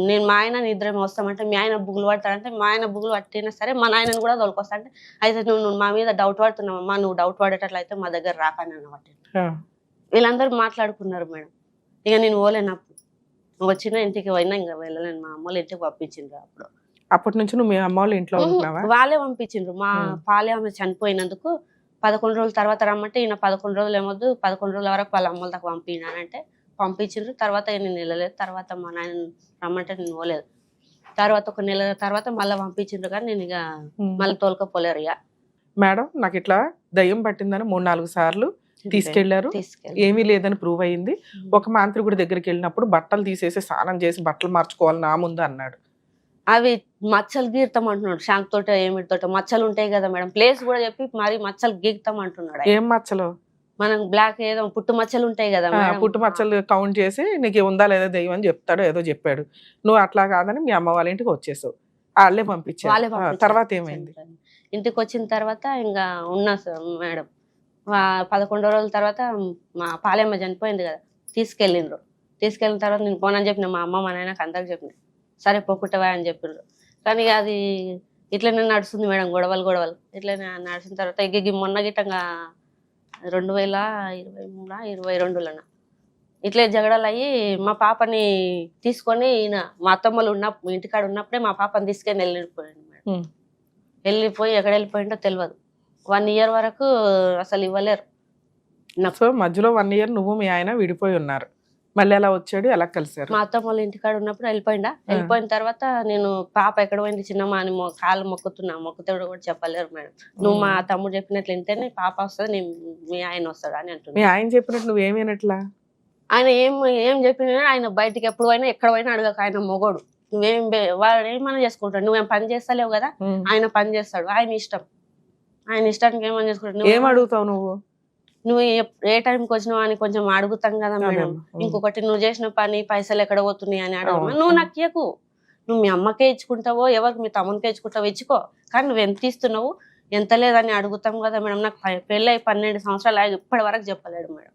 నేను మా ఆయన ఇద్దరం వస్తామంటే మీ ఆయన బుగులు పడతాడంటే, మా ఆయన బుగులు పట్టినా సరే మా నాయనని కూడా తోలుకొస్తా అంటే, అయితే నువ్వు మా మీద డౌట్ పడుతున్నావమ్మా, నువ్వు డౌట్ పడేటట్లయితే మా దగ్గర రాకని అన్నమాట. వీళ్ళందరూ మాట్లాడుకున్నారు మేడం. ఇక నేను పోలేనప్పుడు వచ్చిన ఇంటికి పోయినా ఇంకా వెళ్ళలేను, మా అమ్మలు ఇంటికి పంపించిండ్రు. అప్పటి నుంచి నువ్వు మీ అమ్మ వాళ్ళ ఇంట్లో ఉంటున్నావా? వాళ్ళే పంపించిండ్రు. మా పాలే ఆమె చనిపోయినందుకు 11 రోజుల తర్వాత రమ్మంటే ఈయన 11 రోజులు ఏమొద్దు 11 రోజుల వరకు వాళ్ళ అమ్మల దాకా పంపినానంటే పంపించిండ్రు. తర్వాత నేను వెళ్ళలేదు. తర్వాత మా నాయన రమ్మంటే నేను పోలేదు. తర్వాత 1 నెల తర్వాత మళ్ళీ పంపించిండ్రు, కానీ నేను ఇక మళ్ళీ తోలుకపోలేరు. ఇక మేడం నాకు ఇట్లా దయ్యం పట్టిందని 3-4 సార్లు తీసుకెళ్లారు, ఏమీ లేదని ప్రూవ్ అయ్యింది. ఒక మాంత్రికుడి దగ్గరికి వెళ్ళినప్పుడు బట్టలు తీసేసి స్నానం చేసి బట్టలు మార్చుకోవాలి నా ముందు అన్నాడు. అవి మచ్చలు గీర్తాం అంటున్నాడు. శాంక్ తోట ఏమిటితో మచ్చలు ఉంటాయి కదా మేడం, ప్లేస్ కూడా చెప్పి మరి మచ్చలు గీర్తాం అంటున్నాడు. ఏం మచ్చలు? మనం బ్లాక్ ఏదో పుట్టు మచ్చలు ఉంటాయి కదా, పుట్టు మచ్చలు కౌంట్ చేసి నీకు ఉందా లేదా దయ్యం అని చెప్తాడు, ఏదో చెప్పాడు. నువ్వు అట్లా కాదని మీ అమ్మ వాళ్ళ ఇంటికి వచ్చేసావు, వాళ్ళే పంపించారు. తర్వాత ఏమైంది? ఇంటికి వచ్చిన తర్వాత ఇంకా ఉన్నా మేడం. 11 రోజుల తర్వాత మా పాలెమ్మ చనిపోయింది కదా, తీసుకెళ్ళిండ్రు. తీసుకెళ్ళిన తర్వాత నేను పోనని చెప్పిన మా అమ్మ మా నాయనకు అందరికి చెప్పిన, సరే పోకుట్టవా అని చెప్పిండ్రు. కానీ అది ఇట్లనే నడుస్తుంది మేడం, గొడవలు ఇట్లనే నడిచిన తర్వాత ఇక మొన్న గిట్టంగా 2023-22 ఇట్లే జగడాలు అయ్యి మా పాపని తీసుకొని ఈయన మా అత్తమ్మలు ఇంటికాడ ఉన్నప్పుడే మా పాపని తీసుకొని వెళ్ళిపోయాడు మేడం. వెళ్ళిపోయి ఎక్కడ వెళ్ళిపోయిందో తెలియదు. 1 ఇయర్ వరకు అసలు ఇవ్వలేరు. సో మధ్యలో 1 ఇయర్ నువ్వు మీ ఆయన విడిపోయి ఉన్నారు. మళ్ళీ ఎలా వచ్చాడు, ఎలా కలిసారు? మా అత్తమ్మ వాళ్ళ ఇంటికాడ ఉన్నప్పుడు వెళ్ళిపోయిన తర్వాత నేను పాప ఎక్కడ పోయింది చిన్నమ్మ అని కాళ్ళు మొక్కుతే కూడా చెప్పలేరు మేడం. నువ్వు మా తమ్ముడు చెప్పినట్లు వింటేనే పాప వస్తుంది, మీ ఆయన వస్తాడు అని అంటున్నా. మీ ఆయన చెప్పినట్టు నువ్వేమేనట్లా? ఆయన ఏం చెప్పినా ఆయన బయటికి ఎప్పుడు పోయినా ఎక్కడ పోయినా అడగక, ఆయన మొగోడు. వాడు ఏమైనా చేసుకుంటాడు, నువ్వేం పని చేస్తలేవు కదా, ఆయన పని చేస్తాడు. ఆయన ఇష్టానికి ఏమని చేసుకుంటాడు. ఏం అడుగుతావు నువ్వు ఏ టైంకి వచ్చినావు అని కొంచెం అడుగుతాం కదా మేడం. ఇంకొకటి నువ్వు చేసిన పని పైసలు ఎక్కడ పోతున్నాయి అని అడగ. నువ్వు నాకు ఇయ్యకు, నువ్వు మీ అమ్మకే ఇచ్చుకుంటావో ఎవరికి మీ తమ్మునికే ఇచ్చుకుంటావో ఇచ్చుకో, కానీ నువ్వు ఎంత ఇస్తున్నావు ఎంత లేదని అడుగుతాం కదా మేడం. నాకు పెళ్ళి 12 సంవత్సరాలు ఇప్పటి వరకు చెప్పలేడు మేడం.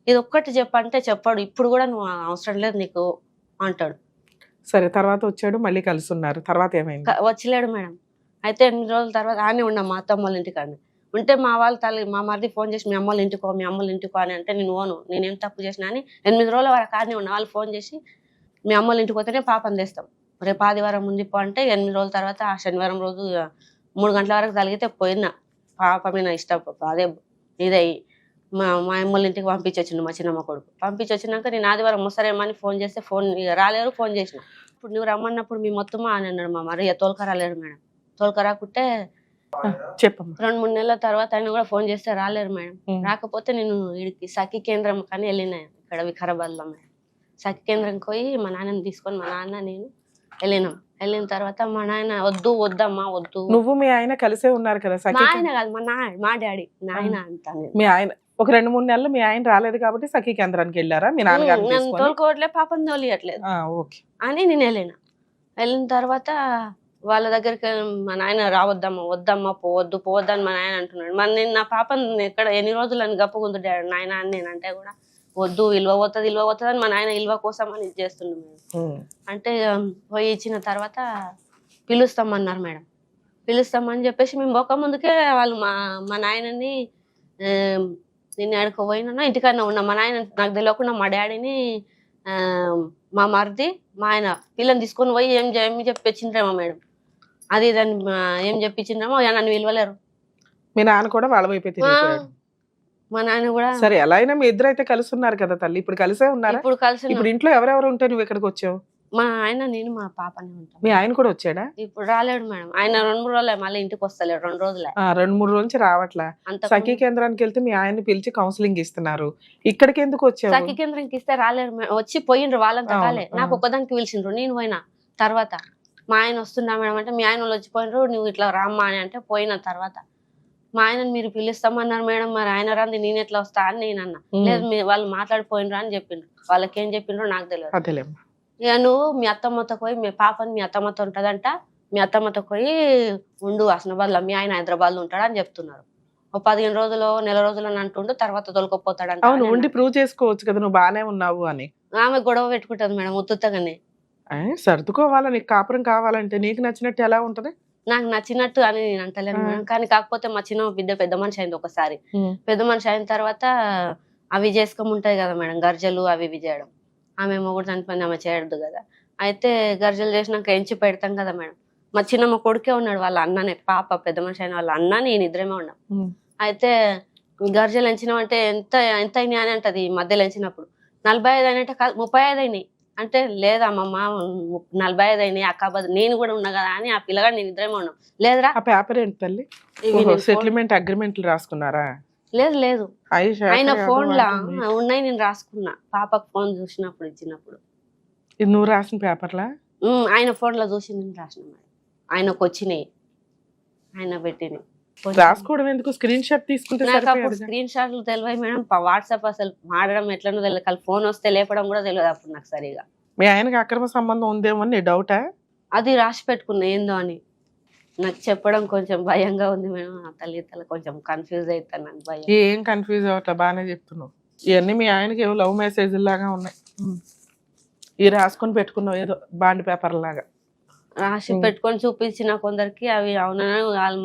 ఇది ఒక్కటి చెప్పంటే చెప్పాడు, ఇప్పుడు కూడా నువ్వు అవసరం లేదు నీకు అంటాడు. సరే తర్వాత వచ్చాడు, మళ్ళీ కలిసి ఉన్నారు. తర్వాత ఏమైంది? వచ్చలేడు మేడం. అయితే 8 రోజుల తర్వాత ఆనే ఉన్నాం మా అత్తమ్మ వాళ్ళ ఇంటికాడ. ఉంటే మా మరిది ఫోన్ చేసి మీ అమ్మల ఇంటికో అని అంటే నేను పోను, నేనేం తప్పు చేసినా అని 8 రోజుల వరకు ఆనే ఉన్నా. వాళ్ళు ఫోన్ చేసి మీ అమ్మల ఇంటికి పోతేనే పాపని తెస్తాం, రేపు ఆదివారం ముందు పో అంటే 8 రోజుల తర్వాత ఆ శనివారం రోజు 3 గంటల వరకు తగిలితే పోయినా. పాప మీద ఇష్టం అదే ఇదయ్యి మా అమ్మల ఇంటికి పంపించొచ్చిండు మా చిన్నమ్మ కొడుకు. పంపించొచ్చినాక నేను ఆదివారం వస్తారేమని ఫోన్ చేస్తే రాలేరు. ఫోన్ చేసిన ఇప్పుడు నువ్వు రమ్మన్నప్పుడు మీ మొత్తమా అని అన్నాడు మా మరి. తోలుక రాలేరు మేడం. తోలుక రాకుంటే చెప్పమ్మా 2-3 నెలల తర్వాత ఆయన కూడా ఫోన్ చేస్తే రాలేరు మేడం. రాకపోతే నేను వీడికి సఖీ కేంద్రం కానీ వెళ్ళినా, ఇక్కడ వికారాబాద్ లో మేడం. సఖీ కేంద్రంకి పోయి మా నాన్నని తీసుకొని మా నాన్న నేను వెళ్ళినాం. వెళ్ళిన తర్వాత మా నాయన వద్దమ్మా వద్దు. నువ్వు మీ ఆయన కలిసే ఉన్నారు కదా? మా ఆయన కాదు మా డాడీ నాయన అంతా. మీ ఆయన ఒక 2-3 నెలలు మీ ఆయన రాలేదు కాబట్టి సఖీ కేంద్రానికి వెళ్ళారా? మీ నాన్నగారు తోలుకోవట్లే, పాపని తోలియట్లేదు అని నేను వెళ్ళిన తర్వాత వాళ్ళ దగ్గరికి మా నాయన వద్దమ్మా పోవద్దని మా నాయన అంటున్నాడు. మరి నేను నా పాపని ఎక్కడ ఎన్ని రోజులు అని గప్పుకుందు నాయన అని నేను అంటే కూడా వద్దు, ఇల్వ పోతుంది అని మా నాయన ఇల్వ కోసం అని ఇది చేస్తున్నాడు మేడం. అంటే పోయి ఇచ్చిన తర్వాత పిలుస్తామన్నారు మేడం. పిలుస్తామని చెప్పేసి మేము పోక ముందుకే వాళ్ళు మా నాయనని నేను ఆడుకోపోయినా ఇంటికన్నా ఉన్నా. మా నాయన నాకు తెలియకుండా మా డాడీని మా మరిది మా ఆయన పిల్లని తీసుకొని పోయి ఏం చెప్పి వచ్చిండ్రేమో మేడం. అది దాన్ని ఏం చెప్పించిండ్రేమో నన్ను విలువలేరు. మీ నాన్న కూడా వాళ్ళ వైపే తిరిగిపోయాడు. మా నాన్న కూడా సరే ఎలా అయినా మీ ఇద్దరు అయితే కలిసి ఉన్నారు కదా తల్లి, ఇప్పుడు కలిసే ఉన్నారా? ఇప్పుడు కలిసి ఇప్పుడు ఇంట్లో ఎవరెవరు ఉంటే నువ్వు ఇక్కడికి వచ్చావు? మా ఆయన నేను మా పాపనే ఉంటాం. మీ ఆయన కూడా వచ్చాడా? ఇప్పుడు రాలేడు మేడం. ఆయన 2-3 రోజులే, మళ్ళీ ఇంటికి వస్తలేడు. 2 రోజులే. 2-3 రోజుల నుంచి రావట్లా. అంత సఖీ కేంద్రానికి వెళ్తే మీ ఆయన్ని పిలిచి కౌన్సిలింగ్ ఇస్తున్నారు, ఇక్కడికి ఎందుకు వచ్చావు? సఖీ కేంద్రంకి ఇస్తే రాలేరు మేడం. వచ్చి పోయిండ్రు వాళ్ళంతా కాలే. నాకు ఒక్కదానికి పిలిచిండ్రు, నేను పోయినా. తర్వాత మా ఆయన వస్తున్నా మేడం అంటే మీ ఆయన వాళ్ళు వచ్చిపోయినరు, నువ్వు ఇట్లా రామ్మా అని అంటే పోయిన తర్వాత మా ఆయనని మీరు పిలుస్తామన్నారు మేడం, మరి ఆయన రాంది నేను ఎట్లా వస్తా అని నేను అన్నా. లేదు వాళ్ళు మాట్లాడిపోయినరు అని చెప్పిండ్రు. వాళ్ళకి ఏం చెప్పిండ్రో నాకు తెలియదు. ఇక నువ్వు మీ అత్తమ్మతో పోయి, మీ పాపని మీ అత్తమ్మతో ఉంటదంట, మీ అత్తమ్మతో పోయి ఉండు హస్నాబాద్ లో, మీ ఆయన హైదరాబాద్ లో ఉంటాడు అని చెప్తున్నారు. ఓ 15 రోజులు 1 నెల రోజులు అని అంటుండు, తర్వాత తొలకపోతాడంట. అవును, ఉండి ప్రూవ్ చేసుకోవచ్చు కదా నువ్వు బానే ఉన్నావు అని. ఆమె గొడవ పెట్టుకుంటది మేడం ఉత్తుత్తగానే. సర్దుకోవాలా, నీకు కాపురం కావాలంటే నీకు నచ్చినట్టు ఎలా ఉంటది? నాకు నచ్చినట్టు అని నేను అంటలేను మేడం. కానీ కాకపోతే మా చిన్న బిడ్డ పెద్ద మనిషి అయింది ఒకసారి. పెద్ద మనిషి అయిన తర్వాత అవి చేసుకోముంటాయి కదా మేడం, గర్జలు అవి ఇవి చేయడం. ఆమె మొగుడు చనిపోయింది, ఆమె చేయడదు కదా. అయితే గర్జలు చేసినాక ఎంచి పెడతాం కదా మేడం. మా చిన్నమ్మ కొడుకే ఉన్నాడు, వాళ్ళ అన్ననే, పాప పెద్ద మనిషి అయిన వాళ్ళ అన్న నేను ఇద్దరేమే ఉన్నాం. అయితే గర్జలు ఎంచినామంటే ఎంత ఎంత అయినాయి అని అంటది. ఈ మధ్యలో ఎంచినప్పుడు 45 అయినట్టే, 35 అయినాయి అంటే, లేదమ్మమ్మ 45 అయినాయి అక్కాబద్దు నేను కూడా ఉన్నా కదా అని ఆ పిల్లగాడు నేను ఇద్దరేమే ఉన్నాం. లేదురా ఆ పేపర్ ఏంటి తల్లి? సెటిల్మెంట్ అగ్రిమెంట్లు రాసుకున్నారా? లేదు లేదు, ఆయన ఫోన్ లా ఉన్నాయి, నేను రాసుకున్నా. పాపకు ఫోన్ చూసినప్పుడు ఇచ్చినప్పుడు. ఇది నువ్వు రాసిన పేపర్లా? ఆయన ఫోన్ లో చూసి నేను రాసిన మేడం. ఆయనకు వచ్చినాయి, ఆయన పెట్టినాయి. రాసుకోవడం ఎందుకు? స్క్రీన్ షాట్ తీసుకుంటే నాకు అప్పుడు స్క్రీన్ షాట్లు తెలియదు మేడం. వాట్సాప్ అసలు మాడడం ఎట్లనో తెలియదు, కానీ ఫోన్ వస్తే లేపడం కూడా తెలియదు అప్పుడు నాకు సరిగా. మీ ఆయనకి అక్రమ సంబంధం ఉందేమో నీ డౌటా? అది రాసి పెట్టుకున్నా ఏందో అని. నాకు చెప్పడం కొంచెం భయంగా ఉంది మేడం. ఆ తల్లి కొంచెం కన్ఫ్యూజ్ అవుతాను, నాకు భయం. ఏం కన్ఫ్యూజ్ అవట్లా, బాగానే చెప్తున్నావు. ఇవన్నీ మీ ఆయనకి ఏవో లవ్ మెసేజ్ లాగా ఉన్నాయి. ఈ రాసుకొని పెట్టుకున్నావు ఏదో బాండ్ పేపర్ లాగా. రాసి పెట్టుకొని చూపించిన కొందరికి అవి అవునా,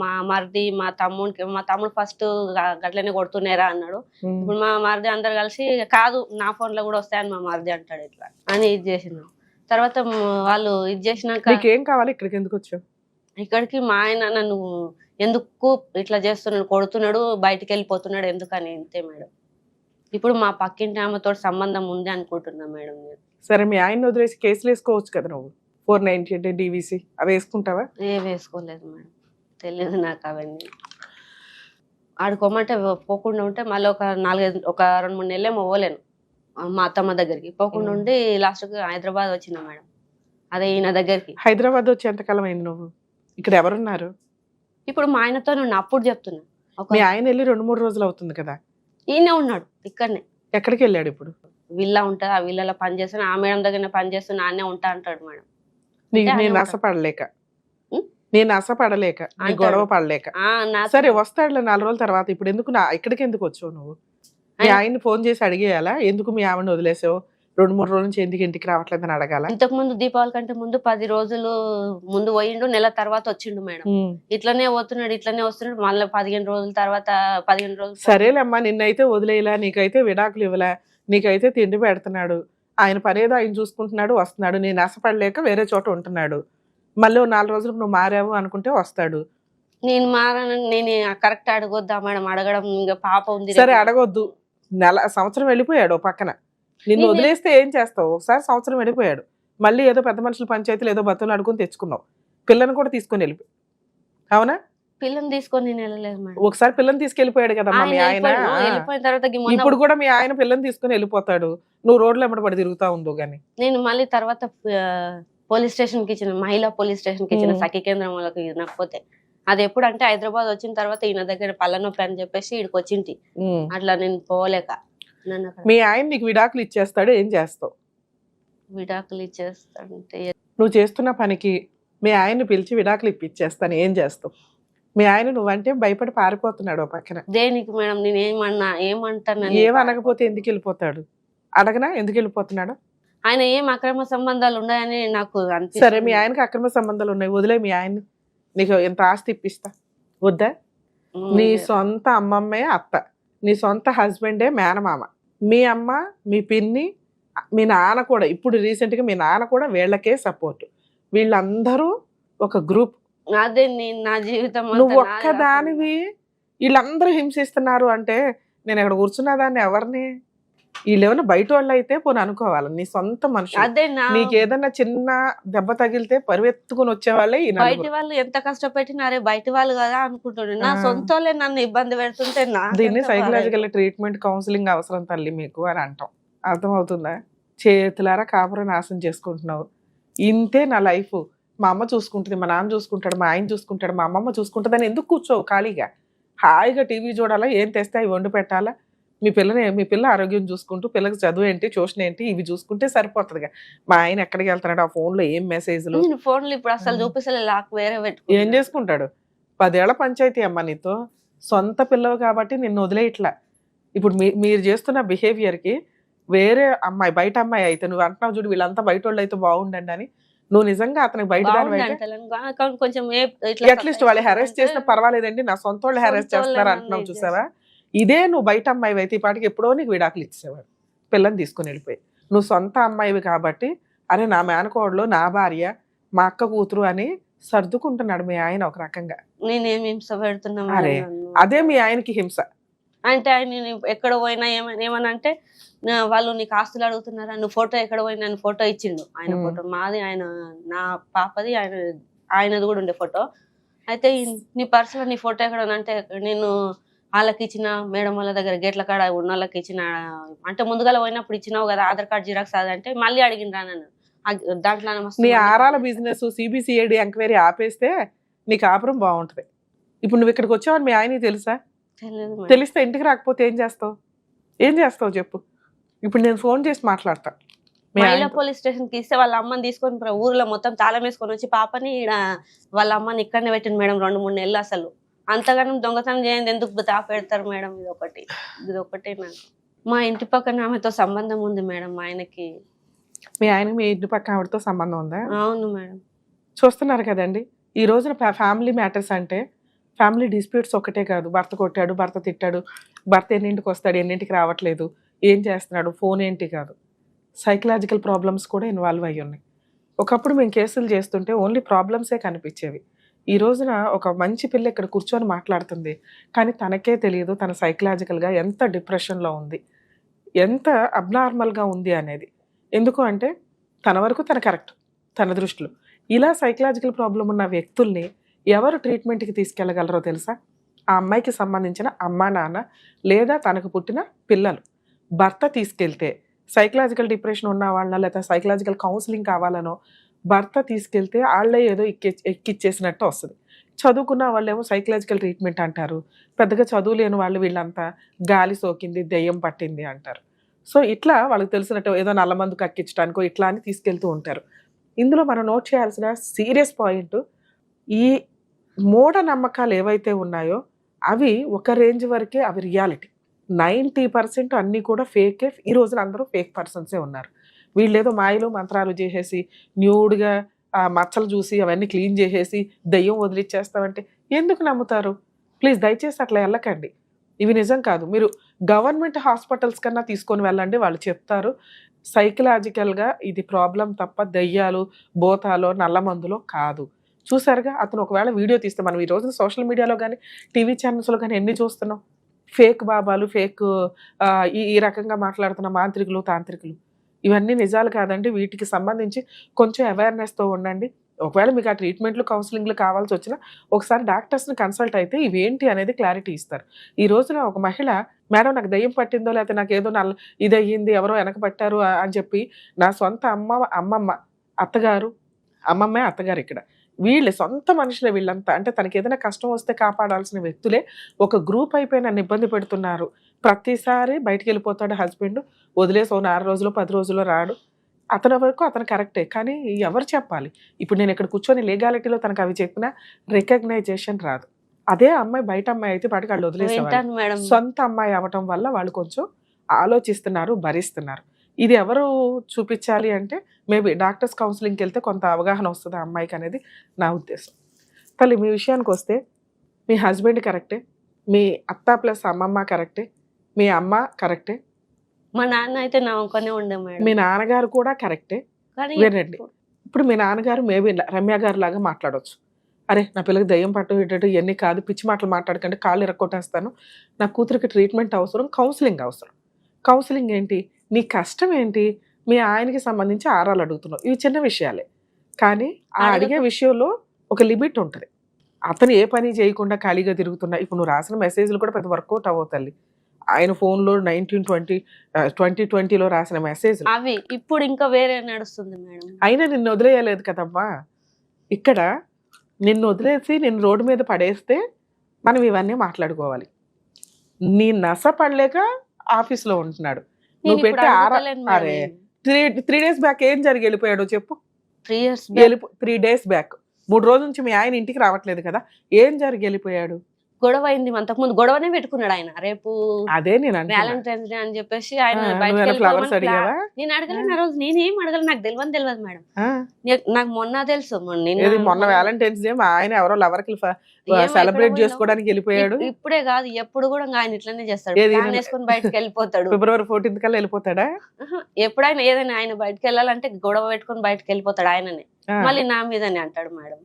మా మరిది మా తమ్ముడు ఫస్ట్ గట్లనే కొడుతున్నారా అన్నాడు. ఇప్పుడు మా మరిది అందరు కలిసి కాదు నా ఫోన్ లో కూడా వస్తాయని మా మరిది అంటాడు ఇట్లా అని ఇది చేసిన తర్వాత వాళ్ళు ఇది చేసినాక ఏం కావాలి, ఇక్కడికి ఎందుకు వచ్చావు? ఇక్కడికి మా ఆయన నన్ను ఎందుకు ఇట్లా చేస్తున్నాడు, కొడుతున్నాడు, బయటికి వెళ్ళిపోతున్నాడు ఎందుకని. అంతే మేడం. ఇప్పుడు మా పక్కింటి ఆమెతో సంబంధం ఉంది అనుకుంటున్నా మేడం నేను. సరే మీ ఆయన వదిలేసి కేసులు వేసుకోవచ్చు కదా నువ్వు, 498 DVC అవి వేసుకుంటావా? వేసుకోలేదు మేడం, తెలియదు నాకు అవన్నీ. ఆడుకోమంటే పోకుండా ఉంటే మళ్ళీ ఒక 2-3 నెలలేమో పోలేను మా అత్తమ్మ దగ్గరికి. పోకుండా ఉండి లాస్ట్కి హైదరాబాద్ వచ్చినా మేడం. అదే ఈయన దగ్గరికి. హైదరాబాద్ వచ్చి ఎంతకాలం అయింది నువ్వు? ఇక్కడ ఎవరున్నారు? ఇప్పుడు మా ఆయనతో అప్పుడు చెప్తున్నా. మీ ఆయన వెళ్ళి 2-3 రోజులు అవుతుంది కదా. ఈయనే ఉన్నాడు ఇక్కడనే. ఎక్కడికి వెళ్ళాడు ఇప్పుడు? విల్లా ఉంటుంది, ఆ విల్లాలో పని చేస్తున్నా, ఆ మేడం దగ్గర పని చేస్తున్నా, ఆనే ఉంటా అంటాడు మేడం. నేను నష్టపడలేక గొడవ పడలేక. సరే వస్తాడులే 4 రోజుల తర్వాత. ఇప్పుడు ఎందుకు ఇక్కడికి ఎందుకు వచ్చావు నువ్వు? మీ ఆయన్ని ఫోన్ చేసి అడిగేయాలా ఎందుకు మీ ఆవిడని వదిలేసావు, 2-3 రోజుల నుంచి ఎందుకు ఇంటికి రావట్లేదని అడగాల? ఇంతకు ముందు దీపావళి కంటే ముందు 10 రోజులు ముందు పోయిండు, నెల తర్వాత వచ్చిండు మేడం. ఇట్లనే వస్తున్నాడు మళ్ళీ 15 రోజుల తర్వాత 15 రోజులు. సరేలేమ్మా, నిన్నైతే వదిలేలా, నీకైతే విడాకులు ఇవ్వలే, నీకైతే తిండి పెడుతున్నాడు, ఆయన పనేదో ఆయన చూసుకుంటున్నాడు, వస్తున్నాడు. నేను ఆశపడలేక వేరే చోట ఉంటున్నాడు, మళ్ళీ 4 రోజులకు నువ్వు మారావు అనుకుంటే వస్తాడు. నేను మారాను, నేను కరెక్ట్ అడగొద్దా మేడం? అడగడం ఇంకా పాప ఉంది. సరే అడగొద్దు, సంవత్సరం వెళ్ళిపోయాడు పక్కన, నిన్ను వదిలేస్తే ఏం చేస్తావు? ఒకసారి సంవత్సరం వెళ్ళిపోయాడు, మళ్ళీ ఏదో పెద్ద మనుషుల పంచాయతీలు ఏదో బతులు అడుగుని తెచ్చుకున్నావు, పిల్లని కూడా తీసుకొని వెళ్ళిపోయి. అవునా? పిల్లని తీసుకొని నేను వెళ్ళలేదు మేడం. ఒకసారి పిల్లని తీసుకెళ్ళిపోయాడు కదమ్మా మీ ఆయన. వెళ్ళిపోయిన తర్వాత ఇప్పుడు కూడా మీ ఆయన పిల్లని తీసుకొని వెళ్ళిపోతాడు, నువ్వు రోడ్లు ఎమ్మడబడి తిరుగుతా ఉందో గానీ. నేను మళ్ళీ తర్వాత పోలీస్ స్టేషన్ కి ఇచ్చిన, మహిళా పోలీస్ స్టేషన్ కి ఇచ్చిన, సఖీ కేంద్రం వాళ్ళకి ఇవ్వకపోతే. అది ఎప్పుడు అంటే హైదరాబాద్ వచ్చిన తర్వాత ఈయన దగ్గర పళ్ళనొప్పి అని చెప్పేసి ఇక్కడికి వచ్చింటి. అట్లా నేను పోలేక. మీ ఆయన నీకు విడాకులు ఇచ్చేస్తాడు, ఏం చేస్తావు? విడాకులు ఇచ్చేస్తాడంటే నువ్వు చేస్తున్న పనికి మీ ఆయన్ని పిలిచి విడాకులు ఇప్పించేస్తాను, ఏం చేస్తావు? మీ ఆయన నువ్వంటే భయపడి పారిపోతున్నాడు పక్కన. దేనికి మేడం? నేను ఏమంటాను? ఏమనకపోతే ఎందుకు వెళ్ళిపోతాడు? అడగనా ఎందుకు వెళ్ళిపోతున్నాడు? ఆయన ఏం అక్రమ సంబంధాలు ఉన్నాయని నాకు అనిపిస్తుంది. సరే మీ ఆయనకి అక్రమ సంబంధాలు ఉన్నాయి, వదిలే మీ ఆయన్ని, నీకు ఎంత ఆస్తి ఇప్పిస్తా, వద్దా? నీ సొంత అమ్మమ్మే అత్త, నీ సొంత హస్బెండే మేనమామ, మీ అమ్మ, మీ పిన్ని, మీ నాన్న కూడా, ఇప్పుడు రీసెంట్గా మీ నాన్న కూడా వీళ్ళకే సపోర్ట్. వీళ్ళందరూ ఒక గ్రూప్, అదే నేను నా జీవితం అంతా నువ్వు నాది ఒక్కదానివి వీళ్ళందరూ హింసిస్తున్నారు అంటే నేను ఇక్కడ కూర్చున్న దాన్ని ఎవరిని వీళ్ళేమైనా బయట వాళ్ళు అయితే పోనీ అనుకోవాలి, నీ సొంత మనుషులు. అదే నా నీకు ఏదన్నా చిన్న దెబ్బ తగిలితే పరివెత్తుకుని వచ్చేవాళ్ళే ఈ బయట నలుగురు. వాళ్ళు ఎంత కష్టపెట్టినారే బయట వాళ్ళు కదా అనుకుంటుండే, నా ఆ. సొంత వాళ్ళే నన్ను ఇబ్బంది పెడుతుంటే దీన్ని సైకలాజికల్ ట్రీట్మెంట్ కౌన్సిలింగ్ అవసరం తల్లి మీకు అని అంటాం. అర్థమవుతుందా? చేతులారా కాపురం నాశనం చేసుకుంటున్నావు. ఇంతే నా లైఫ్, మా అమ్మ చూసుకుంటుంది, మా నాన్న చూసుకుంటాడు, మా ఆయన చూసుకుంటాడు, మా అమ్మమ్మ చూసుకుంటుంది అని ఎందుకు కూర్చోవు ఖాళీగా? హాయిగా టీవీ చూడాలా, ఏం తెస్తే అవి వండి పెట్టాలా, మీ పిల్ల ఆరోగ్యం చూసుకుంటూ పిల్లకి చదువు ఏంటి, ట్యూషన్ ఏంటి, ఇవి చూసుకుంటే సరిపోతుందిగా. మా ఆయన ఎక్కడికి వెళ్తున్నాడు, ఆ ఫోన్లో ఏం మెసేజ్లు, నేను ఫోన్లు ఇప్పుడు అసలు చూపిస్తలే, లాక్ వేరే ఏం పెట్టుకుంటా. చేసుకుంటాడు? 10 ఏళ్ల పంచాయతీ అమ్మ నీతో. సొంత పిల్లవు కాబట్టి నిన్ను వదిలేయట్లా. ఇప్పుడు మీరు చేస్తున్న బిహేవియర్కి వేరే అమ్మాయి, బయట అమ్మాయి అయితే నువ్వు అంటున్నావు చూడు, వీళ్ళంతా బయట వాళ్ళు అయితే బాగుండండి అని, నువ్వు నిజంగా అతనికి బయట దాని బాగుంది అయితే అంటలేను, కానీ కొంచెం అట్లీస్ట్ వాళ్ళు హెరాస్ చేసిన పర్వాలేదండి, నా సొంత వాళ్ళు హెరాస్ సొంత వాళ్ళే చేస్తున్నారు నన్ను అంటున్నావు ఇది చూసావా? ఇదే నువ్వు బయట అమ్మాయి అయితే ఈ పాటికి ఎప్పుడో నీకు విడాకులు ఇచ్చేవాడు, పిల్లని తీసుకుని వెళ్ళిపోయి. నువ్వు సొంత అమ్మాయివి కాబట్టి అరే నా మేనకోడలు, నా భార్య, మా అక్క కూతురు అని సర్దుకుంటున్నాడు మీ ఆయన ఒక రకంగా. నేనేం హింస పెడుతున్నా అరే మేడం నన్ను? అదే మీ ఆయనకి హింస. అంటే ఆయన నేను ఎక్కడ పోయినా ఏమని అంటే వాళ్ళు నీకు ఆస్తులు అడుగుతున్నారా, నువ్వు ఫోటో ఎక్కడ పోయినా నన్ను ఫోటో ఇచ్చిండు. ఆయన ఫోటో మాది, ఆయన నా పాపది, ఆయనది కూడా ఉండే ఫోటో. అయితే నీ పర్సులో నీ ఫోటో ఎక్కడ అంటే నేను వాళ్ళకి ఇచ్చిన, మేడం వాళ్ళ దగ్గర గేట్ల కాడ ఉన్న వాళ్ళకి ఇచ్చిన, అంటే ముందుగా పోయినప్పుడు ఇచ్చినావు కదా ఆధార్ కార్డ్ జిరాక్స్ అది అంటే మళ్ళీ అడిగినరా నన్ను. దాంట్లో నీ ఆరాల బిజినెస్ సిబిసిఐడి ఎంక్వైరీ ఆపేస్తే నీ కాపురం బాగుంటది. ఇప్పుడు నువ్వు ఇక్కడికి వచ్చావని మీ ఆయనకి తెలుసా? తెలియదు మేడం. తెలిస్తే ఇంటికి రాకపోతే ఏం చేస్తావు చెప్పు? ఇప్పుడు నేను ఫోన్ చేసి మాట్లాడతా మీ మహిళా ఆయన. పోలీస్ స్టేషన్ కి ఇస్తే వాళ్ళ అమ్మని తీసుకొని ఊర్లో మొత్తం తాళం వేసుకొని వచ్చి పాపని ఈడ వాళ్ళ అమ్మని ఇక్కడనే పెట్టింది మేడం 2-3 నెలలు. అసలు అంతగానం దొంగతనం చేయండి ఎందుకు పెడతారు మేడం? ఇదొకటి నాకు. మా ఇంటి పక్కన ఆమెతో సంబంధం ఉంది మేడం మా ఆయనకి. మీ ఆయనకి మీ ఇంటి పక్క ఆవిడతో సంబంధం ఉందా? అవును మేడం. చూస్తున్నారు కదండి, ఈ రోజున ఫ్యామిలీ మ్యాటర్స్ అంటే ఫ్యామిలీ డిస్ప్యూట్స్ ఒకటే కాదు. భర్త కొట్టాడు, భర్త తిట్టాడు, భర్త ఎన్నింటికి వస్తాడు, ఎన్నింటికి రావట్లేదు, ఏం చేస్తున్నాడు, ఫోన్ ఏంటి కాదు, సైకలాజికల్ ప్రాబ్లమ్స్ కూడా ఇన్వాల్వ్ అయ్యి ఉన్నాయి. ఒకప్పుడు మేము కేసులు చేస్తుంటే ఓన్లీ ప్రాబ్లమ్సే కనిపించేవి. ఈ రోజున ఒక మంచి పిల్ల ఇక్కడ కూర్చొని మాట్లాడుతుంది, కానీ తనకే తెలియదు తన సైకలాజికల్గా ఎంత డిప్రెషన్లో ఉంది, ఎంత అబ్నార్మల్గా ఉంది అనేది. ఎందుకు అంటే తన వరకు తన కరెక్ట్ తన దృష్టిలో. ఇలా సైకలాజికల్ ప్రాబ్లం ఉన్న వ్యక్తుల్ని ఎవరు ట్రీట్మెంట్కి తీసుకెళ్ళగలరో తెలుసా? ఆ అమ్మాయికి సంబంధించిన అమ్మా నాన్న లేదా తనకు పుట్టిన పిల్లలు. భర్త తీసుకెళ్తే సైకలాజికల్ డిప్రెషన్ ఉన్న వాళ్ళ లేదా సైకలాజికల్ కౌన్సిలింగ్ కావాలనో భర్త తీసుకెళ్తే వాళ్ళే ఏదో ఎక్కిచ్చేసినట్టు వస్తుంది. చదువుకున్న వాళ్ళేమో సైకలాజికల్ ట్రీట్మెంట్ అంటారు, పెద్దగా చదువు లేని వాళ్ళు వీళ్ళంతా గాలి సోకింది, దెయ్యం పట్టింది అంటారు. సో ఇట్లా వాళ్ళకి తెలిసినట్టు ఏదో నల్లమందు కక్కించడానికో ఇట్లా అని తీసుకెళ్తూ ఉంటారు. ఇందులో మనం నోట్ చేయాల్సిన సీరియస్ పాయింట్, ఈ మూఢనమ్మకాలు ఏవైతే ఉన్నాయో అవి ఒక రేంజ్ వరకే అవి రియాలిటీ. 90% అన్నీ కూడా ఫేకే. ఈ రోజున అందరూ ఫేక్ పర్సన్సే ఉన్నారు. వీళ్ళు ఏదో మాయలు మంత్రాలు చేసేసి న్యూడ్గా మచ్చలు చూసి అవన్నీ క్లీన్ చేసేసి దెయ్యం వదిలిచ్చేస్తామంటే ఎందుకు నమ్ముతారు? ప్లీజ్ దయచేసి అట్లా వెళ్ళకండి. ఇవి నిజం కాదు. మీరు గవర్నమెంట్ హాస్పిటల్స్ కన్నా తీసుకొని వెళ్ళండి, వాళ్ళు చెప్తారు. సైకలాజికల్గా ఇది ప్రాబ్లం తప్ప దెయ్యాలు, భూతాలో, నల్లమందులో కాదు. చూసారుగా, అతను ఒకవేళ వీడియో తీస్తే మనం ఈ రోజున సోషల్ మీడియాలో కానీ టీవీ ఛానల్స్లో కానీ ఎన్ని చూస్తున్నాం? ఫేక్ బాబాలు, ఫేక్ ఈ రకంగా మాట్లాడుతున్న మాంత్రికులు, తాంత్రికులు. ఇవన్నీ నిజాలు కాదండి. వీటికి సంబంధించి కొంచెం అవేర్నెస్తో ఉండండి. ఒకవేళ మీకు ఆ ట్రీట్మెంట్లు, కౌన్సిలింగ్లు కావాల్సి వచ్చినా ఒకసారి డాక్టర్స్ని కన్సల్ట్ అయితే ఇవేంటి అనేది క్లారిటీ ఇస్తారు. ఈ రోజున ఒక మహిళ, మేడం నాకు దయ్యం పట్టిందో లేకపోతే నాకు ఏదో ఇది అయ్యింది, ఎవరో వెనక పట్టారు అని చెప్పి నా సొంత అమ్మమ్మ అత్తగారు, అమ్మమ్మే అత్తగారు ఇక్కడ వీళ్ళే సొంత మనుషులే వీళ్ళంతా. అంటే తనకి ఏదైనా కష్టం వస్తే కాపాడాల్సిన వ్యక్తులే ఒక గ్రూప్ అయిపోయి నన్ను ఇబ్బంది పెడుతున్నారు. ప్రతిసారి బయటికి వెళ్ళిపోతాడు హస్బెండ్, వదిలేసి 4 రోజులు 10 రోజుల్లో రాడు. అతని వరకు అతను కరెక్టే, కానీ ఎవరు చెప్పాలి? ఇప్పుడు నేను ఇక్కడ కూర్చొని లీగాలిటీలో తనకు అవి చెప్పినా రికగ్నైజేషన్ రాదు. అదే అమ్మాయి బయట అమ్మాయి అయితే పాటికి వాళ్ళు వదిలేసేవాళ్ళు. సొంత అమ్మాయి అవ్వటం వల్ల వాళ్ళు కొంచెం ఆలోచిస్తున్నారు, భరిస్తున్నారు. ఇది ఎవరు చూపించాలి అంటే మేబీ డాక్టర్స్ కౌన్సిలింగ్కి వెళ్తే కొంత అవగాహన వస్తుంది ఆ అమ్మాయికి అనేది నా ఉద్దేశం. తల్లి, మీ విషయానికి వస్తే మీ హస్బెండ్ కరెక్టే, మీ అత్త ప్లస్ అమ్మమ్మ కరెక్టే, మీ అమ్మ కరెక్టే, మా నాన్న అయితే నమ్మకనే ఉండే మేడం. మీ నాన్నగారు కూడా కరెక్టే. వినండి, ఇప్పుడు మీ నాన్నగారు మేబీ రమ్య గారు లాగా మాట్లాడవచ్చు. అరే నా పిల్లకి దయ్యం పట్టు ఇటు ఇవన్నీ కాదు, పిచ్చి మాటలు మాట్లాడకండి, కాళ్ళు ఇరక్కొట్టేస్తాను, నా కూతురికి ట్రీట్మెంట్ అవసరం, కౌన్సిలింగ్ అవసరం. కౌన్సిలింగ్ ఏంటి, నీ కష్టం ఏంటి, మీ ఆయనకి సంబంధించి ఆరాలు అడుగుతున్నావు, ఇవి చిన్న విషయాలే. కానీ ఆ అడిగే విషయంలో ఒక లిమిట్ ఉంటుంది. అతను ఏ పని చేయకుండా ఖాళీగా తిరుగుతున్నా, ఇప్పుడు నువ్వు రాసిన మెసేజ్లు కూడా పెద్ద వర్కౌట్ అవ్వవు తల్లి. ఆయన ఫోన్లో 2020లో రాసిన మెసేజ్ అవి ఇప్పుడు ఇంకా వేరే నడుస్తుంది మేడం. అయినా నిన్ను వదిలేయలేదు కదమ్మా. ఇక్కడ నిన్ను వదిలేసి నిన్ను రోడ్డు మీద పడేస్తే మనం ఇవన్నీ మాట్లాడుకోవాలి. నీ నస పడలేక ఆఫీస్లో ఉంటున్నాడు, నువ్వు పెట్టి అరే 3 days బ్యాక్ ఏం జరిగి వెళ్ళిపోయాడో చెప్పు. 3 years 3 days బ్యాక్ 3 రోజుల నుంచి మీ ఆయన ఇంటికి రావట్లేదు కదా, ఏం జరిగి వెళ్ళిపోయాడు? గొడవ అయింది, అంతకుముందు గొడవనే పెట్టుకున్నాడు ఆయన. రేపు అదే నేను వ్యాలంటైన్స్ డే అని చెప్పేసి ఆయన ఫ్లవర్స్ అడిగావా? నేను అడగలేను ఆ రోజు, నేనేం అడగలేదు, నాకు తెలియదు మేడం. నాకు మొన్న తెలుసు, మొన్న వ్యాలంటైన్స్ డే మా ఆయన ఎవరో లవర్ కి సెలబ్రేట్ చేసుకోవడానికి వెళ్ళిపోయాడు. ఇప్పుడే కాదు, ఎప్పుడు కూడా ఆయన ఇట్లనే చేస్తాడు, వేసుకొని బయటకు వెళ్ళిపోతాడు. February 14th కల్లా వెళ్ళిపోతాడా? ఎప్పుడైనా ఏదైనా ఆయన బయటకు వెళ్ళాలంటే గొడవ పెట్టుకొని బయటకు వెళ్ళిపోతాడు ఆయననే, మళ్ళీ నా మీదనే అంటాడు మేడం.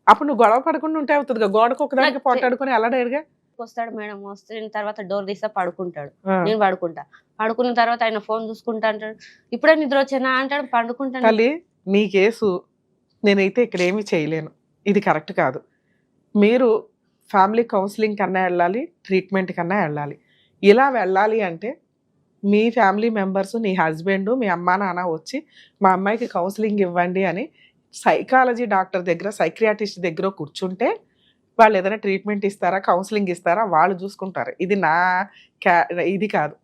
అప్పుడు నువ్వు గొడవ పడకుండా ఉంటే అవుతుంది, గోడకు ఒకదానికి పోటాడుకొని అలాడేడుగా వస్తాడు మేడం. వస్తే తర్వాత డోర్ తీస్తే పడుకుంటాడు, నేను పడుకుంటా. పడుకున్న తర్వాత ఆయన ఫోన్ చూసుకుంటా అంటాడు, ఇప్పుడే నిద్ర వచ్చానా అంటాడు, పండుకుంటాను. తల్లి నీ కేసు నేనైతే ఇక్కడ ఏమీ చేయలేను, ఇది కరెక్ట్ కాదు. మీరు ఫ్యామిలీ కౌన్సిలింగ్ కన్నా వెళ్ళాలి, ట్రీట్మెంట్ కన్నా వెళ్ళాలి. ఇలా వెళ్ళాలి అంటే మీ ఫ్యామిలీ మెంబర్స్, నీ హస్బెండ్, మీ అమ్మా నాన్న వచ్చి మా అమ్మాయికి కౌన్సిలింగ్ ఇవ్వండి అని సైకాలజీ డాక్టర్ దగ్గర, సైక్రియాటిస్ట్ దగ్గర కూర్చుంటే వాళ్ళు ఏదైనా ట్రీట్మెంట్ ఇస్తారా, కౌన్సిలింగ్ ఇస్తారా, వాళ్ళు చూసుకుంటారు. ఇది ఇది కాదు,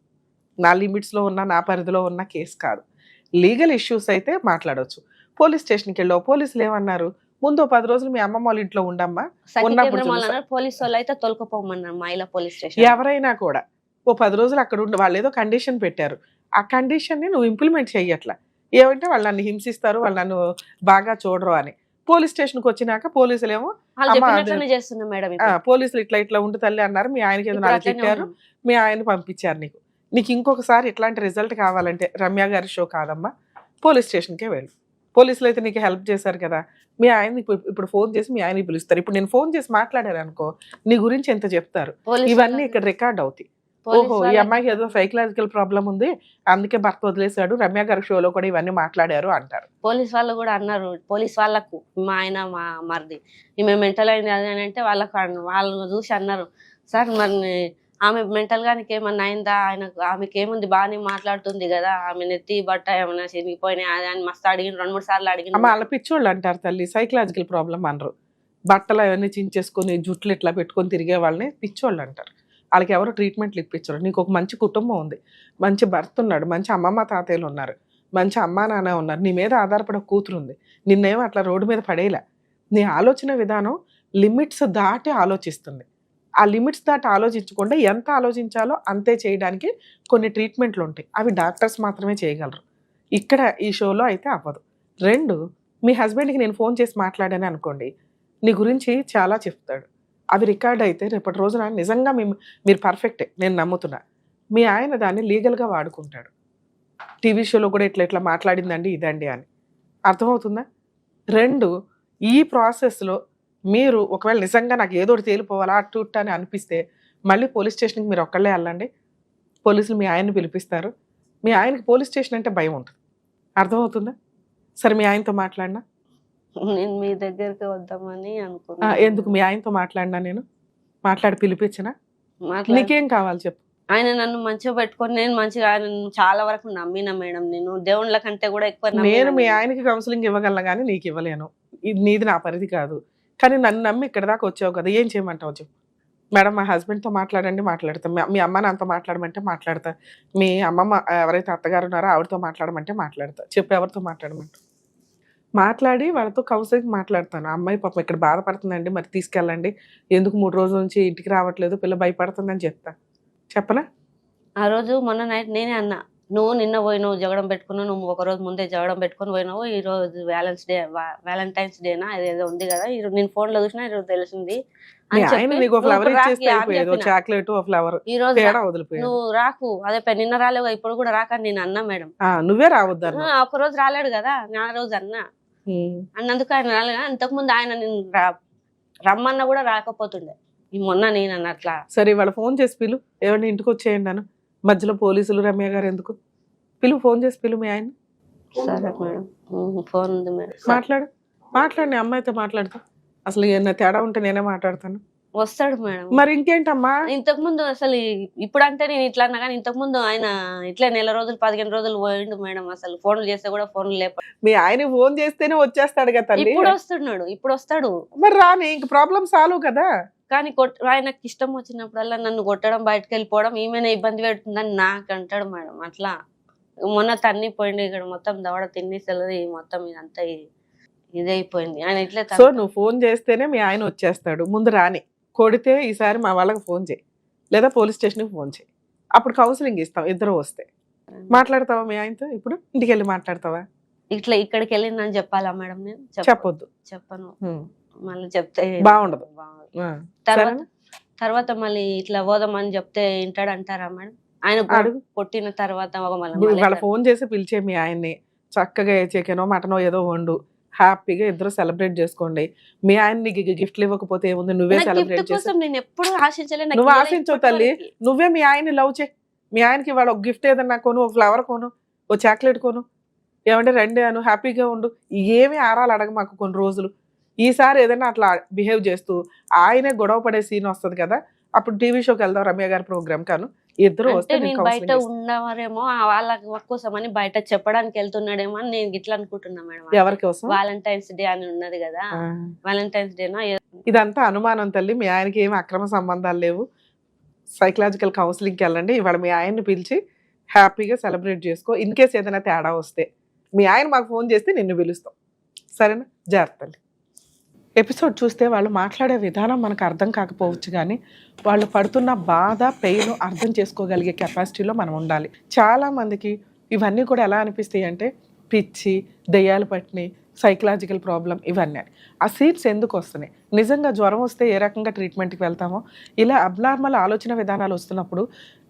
నా లిమిట్స్లో ఉన్న, నా పరిధిలో ఉన్న కేసు కాదు. లీగల్ ఇష్యూస్ అయితే మాట్లాడవచ్చు. పోలీస్ స్టేషన్కి వెళ్ళావు, పోలీసులు ఏమన్నారు, ముందు 10 రోజులు మీ అమ్మమ్మ వాళ్ళ ఇంట్లో ఉండమ్మా, పోలీసు వాళ్ళు అయితే తొలకపోమన్నారు మహిళా పోలీస్ స్టేషన్. ఎవరైనా కూడా ఓ 10 రోజులు అక్కడ ఉండి, వాళ్ళు ఏదో కండిషన్ పెట్టారు, ఆ కండిషన్ని నువ్వు ఇంప్లిమెంట్ చెయ్యట్లా. ఏమంటే వాళ్ళు నన్ను హింసిస్తారు, వాళ్ళు నన్ను బాగా చూడరు అని. పోలీస్ స్టేషన్కి వచ్చినాక పోలీసులు ఏమో పోలీసులు ఇట్లా ఉండు తల్లి అన్నారు, మీ ఆయనకి ఏదో నాకు తిట్టారు, మీ ఆయన పంపించారు, నీకు ఇంకొకసారి ఇట్లాంటి రిజల్ట్ కావాలంటే రమ్య గారి షో కాదమ్మా, పోలీస్ స్టేషన్కే వెళ్ళు. పోలీసులు అయితే నీకు హెల్ప్ చేశారు కదా, మీ ఆయన ఇప్పుడు ఫోన్ చేసి మీ ఆయనకి పిలుస్తారు. ఇప్పుడు నేను ఫోన్ చేసి మాట్లాడాను అనుకో, నీ గురించి ఎంత చెప్తారు, ఇవన్నీ ఇక్కడ రికార్డ్ అవుతాయి. ఓహో ఈ అమ్మాయికి ఏదో సైకలాజికల్ ప్రాబ్లం ఉంది, అందుకే భర్త వదిలేశాడు, రమ్య గారి షోలో కూడా ఇవన్నీ మాట్లాడారు అంటారు. పోలీస్ వాళ్ళు కూడా అన్నారు, పోలీస్ వాళ్ళకు మా ఆయన మా మరిది ఈమె మెంటల్ అయింది అది అని అంటే వాళ్ళు చూసి అన్నారు, సార్ మరి ఆమె మెంటల్ గా ఏమన్నా అయిందా, ఆమెకి ఏముంది బాగానే మాట్లాడుతుంది కదా, ఆమె నెత్తి బట్ట ఏమన్నా చిరిగిపోయినాయి అది అని మస్తు అడిగిన, 2-3 సార్లు అడిగిన. వాళ్ళ పిచ్చోళ్ళు అంటారు తల్లి, సైకలాజికల్ ప్రాబ్లం అనరు. బట్టలు అవన్నీ చించేసుకొని జుట్లు ఇట్లా పెట్టుకొని తిరిగే వాళ్ళని పిచ్చోళ్ళు అంటారు. వాళ్ళకి ఎవరు ట్రీట్మెంట్లు ఇప్పించరు. నీకు ఒక మంచి కుటుంబం ఉంది, మంచి భర్త ఉన్నాడు, మంచి అమ్మమ్మ తాతయ్యలు ఉన్నారు, మంచి అమ్మా నాన్న ఉన్నారు, నీ మీద ఆధారపడే కూతురు ఉంది, నిన్నేమో అట్లా రోడ్డు మీద పడేలా. నీ ఆలోచన విధానం లిమిట్స్ దాటి ఆలోచిస్తుంది. ఆ లిమిట్స్ దాటి ఆలోచించకుండా ఎంత ఆలోచించాలో అంతే చేయడానికి కొన్ని ట్రీట్మెంట్లు ఉంటాయి, అవి డాక్టర్స్ మాత్రమే చేయగలరు. ఇక్కడ ఈ షోలో అయితే అవ్వదు. 2, మీ హస్బెండ్కి నేను ఫోన్ చేసి మాట్లాడాను అనుకోండి, నీ గురించి చాలా చెప్తాడు, అవి రికార్డ్ అయితే రేపటి రోజున నిజంగా మీరు పర్ఫెక్టే నేను నమ్ముతున్నా, మీ ఆయన దాన్ని లీగల్గా వాడుకుంటాడు. టీవీ షోలో కూడా ఇట్లా మాట్లాడిందండి ఇదండి అని, అర్థమవుతుందా? 2, ఈ ప్రాసెస్లో మీరు ఒకవేళ నిజంగా నాకు ఏదో ఒకటి తేలిపోవాలా అటు అని అనిపిస్తే మళ్ళీ పోలీస్ స్టేషన్కి మీరు ఒక్కళ్ళే వెళ్ళండి, పోలీసులు మీ ఆయన్ని పిలిపిస్తారు. మీ ఆయనకి పోలీస్ స్టేషన్ అంటే భయం ఉంటుంది, అర్థమవుతుందా? సరే మీ ఆయనతో మాట్లాడినా, నేను మీ దగ్గరికి వద్దామని అనుకున్నా. ఎందుకు మీ ఆయనతో మాట్లాడినా, నేను మాట్లాడి పిలిపించినా, నీకేం కావాలి చెప్పు. ఆయన నన్ను మంచిగా పెట్టుకొని నేను మంచిగా ఆయన చాలా వరకు నమ్మినా మేడం, నేను దేవుళ్ళ కంటే కూడా ఎక్కువ. నేను మీ ఆయనకి కౌన్సిలింగ్ ఇవ్వగలను కానీ నీకు ఇవ్వలేను, ఇది నీది నా పరిధి కాదు. కానీ నన్ను నమ్మి ఇక్కడ దాకా వచ్చావు కదా, ఏం చేయమంటావు చెప్పు. మేడం మా హస్బెండ్తో మాట్లాడండి, మాట్లాడతా. మీ అమ్మ నాన్నతో మాట్లాడమంటే మాట్లాడతా. మీ అమ్మమ్మ ఎవరైతే అత్తగారు ఉన్నారో ఆవిడతో మాట్లాడమంటే మాట్లాడతా. చెప్పు ఎవరితో మాట్లాడమంటావు. మాట్లాడి వాళ్ళతో కౌన్సిలింగ్ మాట్లాడతాను. అమ్మాయి పాపం ఇక్కడ బాధపడుతుందండి, మరి తీసుకెళ్ళండి, ఎందుకు 3 రోజుల నుంచి ఇంటికి రావట్లేదు, పిల్ల భయపడుతుందని చెప్తా. చెప్పనా? ఆ రోజు మొన్న నైట్ నేనే అన్నా, నువ్వు నిన్న పోయినావు జగడం పెట్టుకున్నావు, నువ్వు ఒక రోజు ముందే జగడం పెట్టుకుని పోయినావు, ఈ రోజు వ్యాలంటైన్స్ డేనా ఏదో ఉంది కదా, నేను ఫోన్ లో చూసినా ఈరోజు తెలిసింది. నువ్వు రాకు, అదే నిన్న రాలేవు ఇప్పుడు కూడా రాకని నేను అన్నా మేడం. నువ్వే రావద్దా? ఒక రోజు రాలేడు కదా, నా రోజు అన్నా అన్నందుకు ఆయన రాలేదు. అంతకుముందు ఆయన నేను రమ్మన్నా కూడా రాకపోతుండే. ఈ మొన్న నేను అట్లా సరే వాళ్ళ ఫోన్ చేసి పిలు, ఏమన్నా ఇంటికి వచ్చేయండి అను. మధ్యలో పోలీసులు రమ్య గారు ఎందుకు? ఫోన్ చేసి పిలు మీ ఆయన. సరే మేడం, ఫోన్ ఉంది మేడం. మాట్లాడు నీ అమ్మాయితో మాట్లాడుతా. అసలు ఏమన్నా తేడా ఉంటే నేనే మాట్లాడతాను. వస్తాడు మేడం. మరి ఇంకేంటమ్మా, ఇంతకు ముందు అసలు ఇప్పుడు అంటే నేను ఇట్లా అన్నా కానీ ఇంతకు ముందు ఆయన ఇట్లా నెల రోజులు 15 రోజులు పోయిండు మేడం. అసలు ఫోన్లు చేస్తే కూడా ఫోన్లు లేప. మీ ఆయన ఫోన్ చేస్తేనే వచ్చేస్తాడు కదా తల్లి. ఇప్పుడు వస్తాడు. మరి రాని, ఇంక ప్రాబ్లం సాల్వ్ కదా. కానీ ఆయనకి ఇష్టం వచ్చినప్పుడల్లా నన్ను కొట్టడం, బయటకు వెళ్ళిపోవడం, ఈమెనే ఇబ్బంది పెడుతుందని నాకు అంటాడు మేడం. అట్లా మొన్న తన్ని పోయిండు, ఇక్కడ మొత్తం దవడ తిన్నిసలది మొత్తం ఇదంతా ఇదైపోయింది. ఆయన ఇట్లా. సో నువ్వు ఫోన్ చేస్తేనే మీ ఆయన వచ్చేస్తాడు. ముందు రాని, కొడితే ఈసారి మా వాళ్ళకి ఫోన్ చేయి, లేదా పోలీస్ స్టేషన్కి ఫోన్ చేయి. అప్పుడు కౌన్సిలింగ్ ఇస్తాం. ఇద్దరు వస్తే మాట్లాడతావా మీ ఆయనతో? ఇప్పుడు ఇంటికి వెళ్ళి మాట్లాడతావా? ఇట్లా ఇక్కడికి వెళ్ళిందని చెప్పాలా మేడం? నేను చెప్పొద్దు. చెప్పను. మళ్ళీ చెప్తే బాగుండదు. తర్వాత మళ్ళీ ఇట్లా పోదామని చెప్తే వింటాడు అంటారా మేడం? ఆయన కొట్టిన తర్వాత వాళ్ళ ఫోన్ చేసి పిలిచే మీ ఆయన్ని, చక్కగా చికెనో మటనో ఏదో వండు, హ్యాపీగా ఇద్దరు సెలబ్రేట్ చేసుకోండి. మీ ఆయన నీకు గిఫ్ట్లు ఇవ్వకపోతే ఏముంది, నువ్వే సెలబ్రేట్ చేసి. నువ్వు ఆశించవు తల్లి, నువ్వే మీ ఆయన్ని లవ్ చేయి. మీ ఆయనకి ఇవాళ ఒక గిఫ్ట్ ఏదన్నా కొను, ఒక ఫ్లవర్ కొను, ఓ చాక్లెట్ కొను, ఏమంటే రండి అను, హ్యాపీగా ఉండు. ఏమి ఆరాలు అడగ మాకు కొన్ని రోజులు. ఈసారి ఏదైనా అట్లా బిహేవ్ చేస్తూ ఆయనే గొడవ పడే సీన్ వస్తుంది కదా, అప్పుడు టీవీ షోకి వెళ్దాం రమ్య గారి ప్రోగ్రామ్ కాను. ఇద్దరు వస్తే బయట ఉన్నవారేమో వాళ్ళ కోసం అని బయట చెప్పడానికి వెళ్తున్నాడేమో అని నేను ఇట్లా అనుకుంటున్నా మేడం. ఎవరి కోసం? వాలంటైన్స్ డే అని ఉన్నది కదా, వాలంటైన్స్ డేనా ఇదంతా అనుమానం తల్లి. మీ ఆయనకి ఏమి అక్రమ సంబంధాలు లేవు. సైకలాజికల్ కౌన్సిలింగ్కి వెళ్ళండి. ఇవాళ మీ ఆయన్ని పిలిచి హ్యాపీగా సెలబ్రేట్ చేసుకో. ఇన్ కేస్ ఏదైనా తేడా వస్తే మీ ఆయన మాకు ఫోన్ చేస్తే నిన్ను పిలుస్తాం. సరేనా? జాగ్రత్త. ఎపిసోడ్ చూస్తే వాళ్ళు మాట్లాడే విధానం మనకు అర్థం కాకపోవచ్చు, కానీ వాళ్ళు పడుతున్న బాధ, పెయిన్ అర్థం చేసుకోగలిగే కెపాసిటీలో మనం ఉండాలి. చాలామందికి ఇవన్నీ కూడా ఎలా అనిపిస్తాయి అంటే పిచ్చి, దెయ్యాలు పట్టినాయి, సైకలాజికల్ ప్రాబ్లం ఇవన్నీ. ఆ సీట్స్ ఎందుకు వస్తున్నాయి? నిజంగా జ్వరం వస్తే ఏ రకంగా ట్రీట్మెంట్కి వెళ్తామో, ఇలా అబ్నార్మల్ ఆలోచన విధానాలు వస్తున్నప్పుడు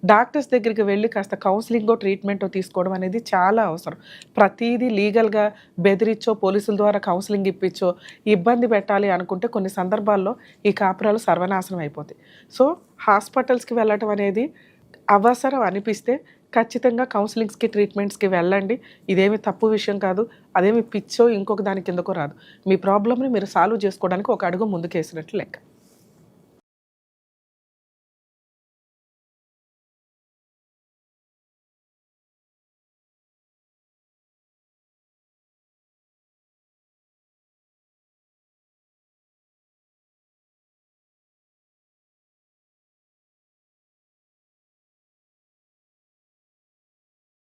డాక్టర్స్ దగ్గరికి వెళ్ళి కాస్త కౌన్సిలింగో ట్రీట్మెంటో తీసుకోవడం అనేది చాలా అవసరం. ప్రతిదీ లీగల్గా బెదిరించో, పోలీసుల ద్వారా కౌన్సిలింగ్ ఇప్పించో ఇబ్బంది పెట్టాలి అనుకుంటే కొన్ని సందర్భాల్లో ఈ కాపురాలు సర్వనాశనం అయిపోతాయి. సో హాస్పిటల్స్కి వెళ్ళటం అనేది అవసరం అనిపిస్తే ఖచ్చితంగా కౌన్సిలింగ్స్కి, ట్రీట్మెంట్స్కి వెళ్ళండి. ఇదేమి తప్పు విషయం కాదు. అదేమి పిచ్చో ఇంకొక దాని కిందకో రాదు. మీ ప్రాబ్లమ్ని మీరు సాల్వ్ చేసుకోవడానికి ఒక అడుగు ముందుకేసినట్లు లెక్క.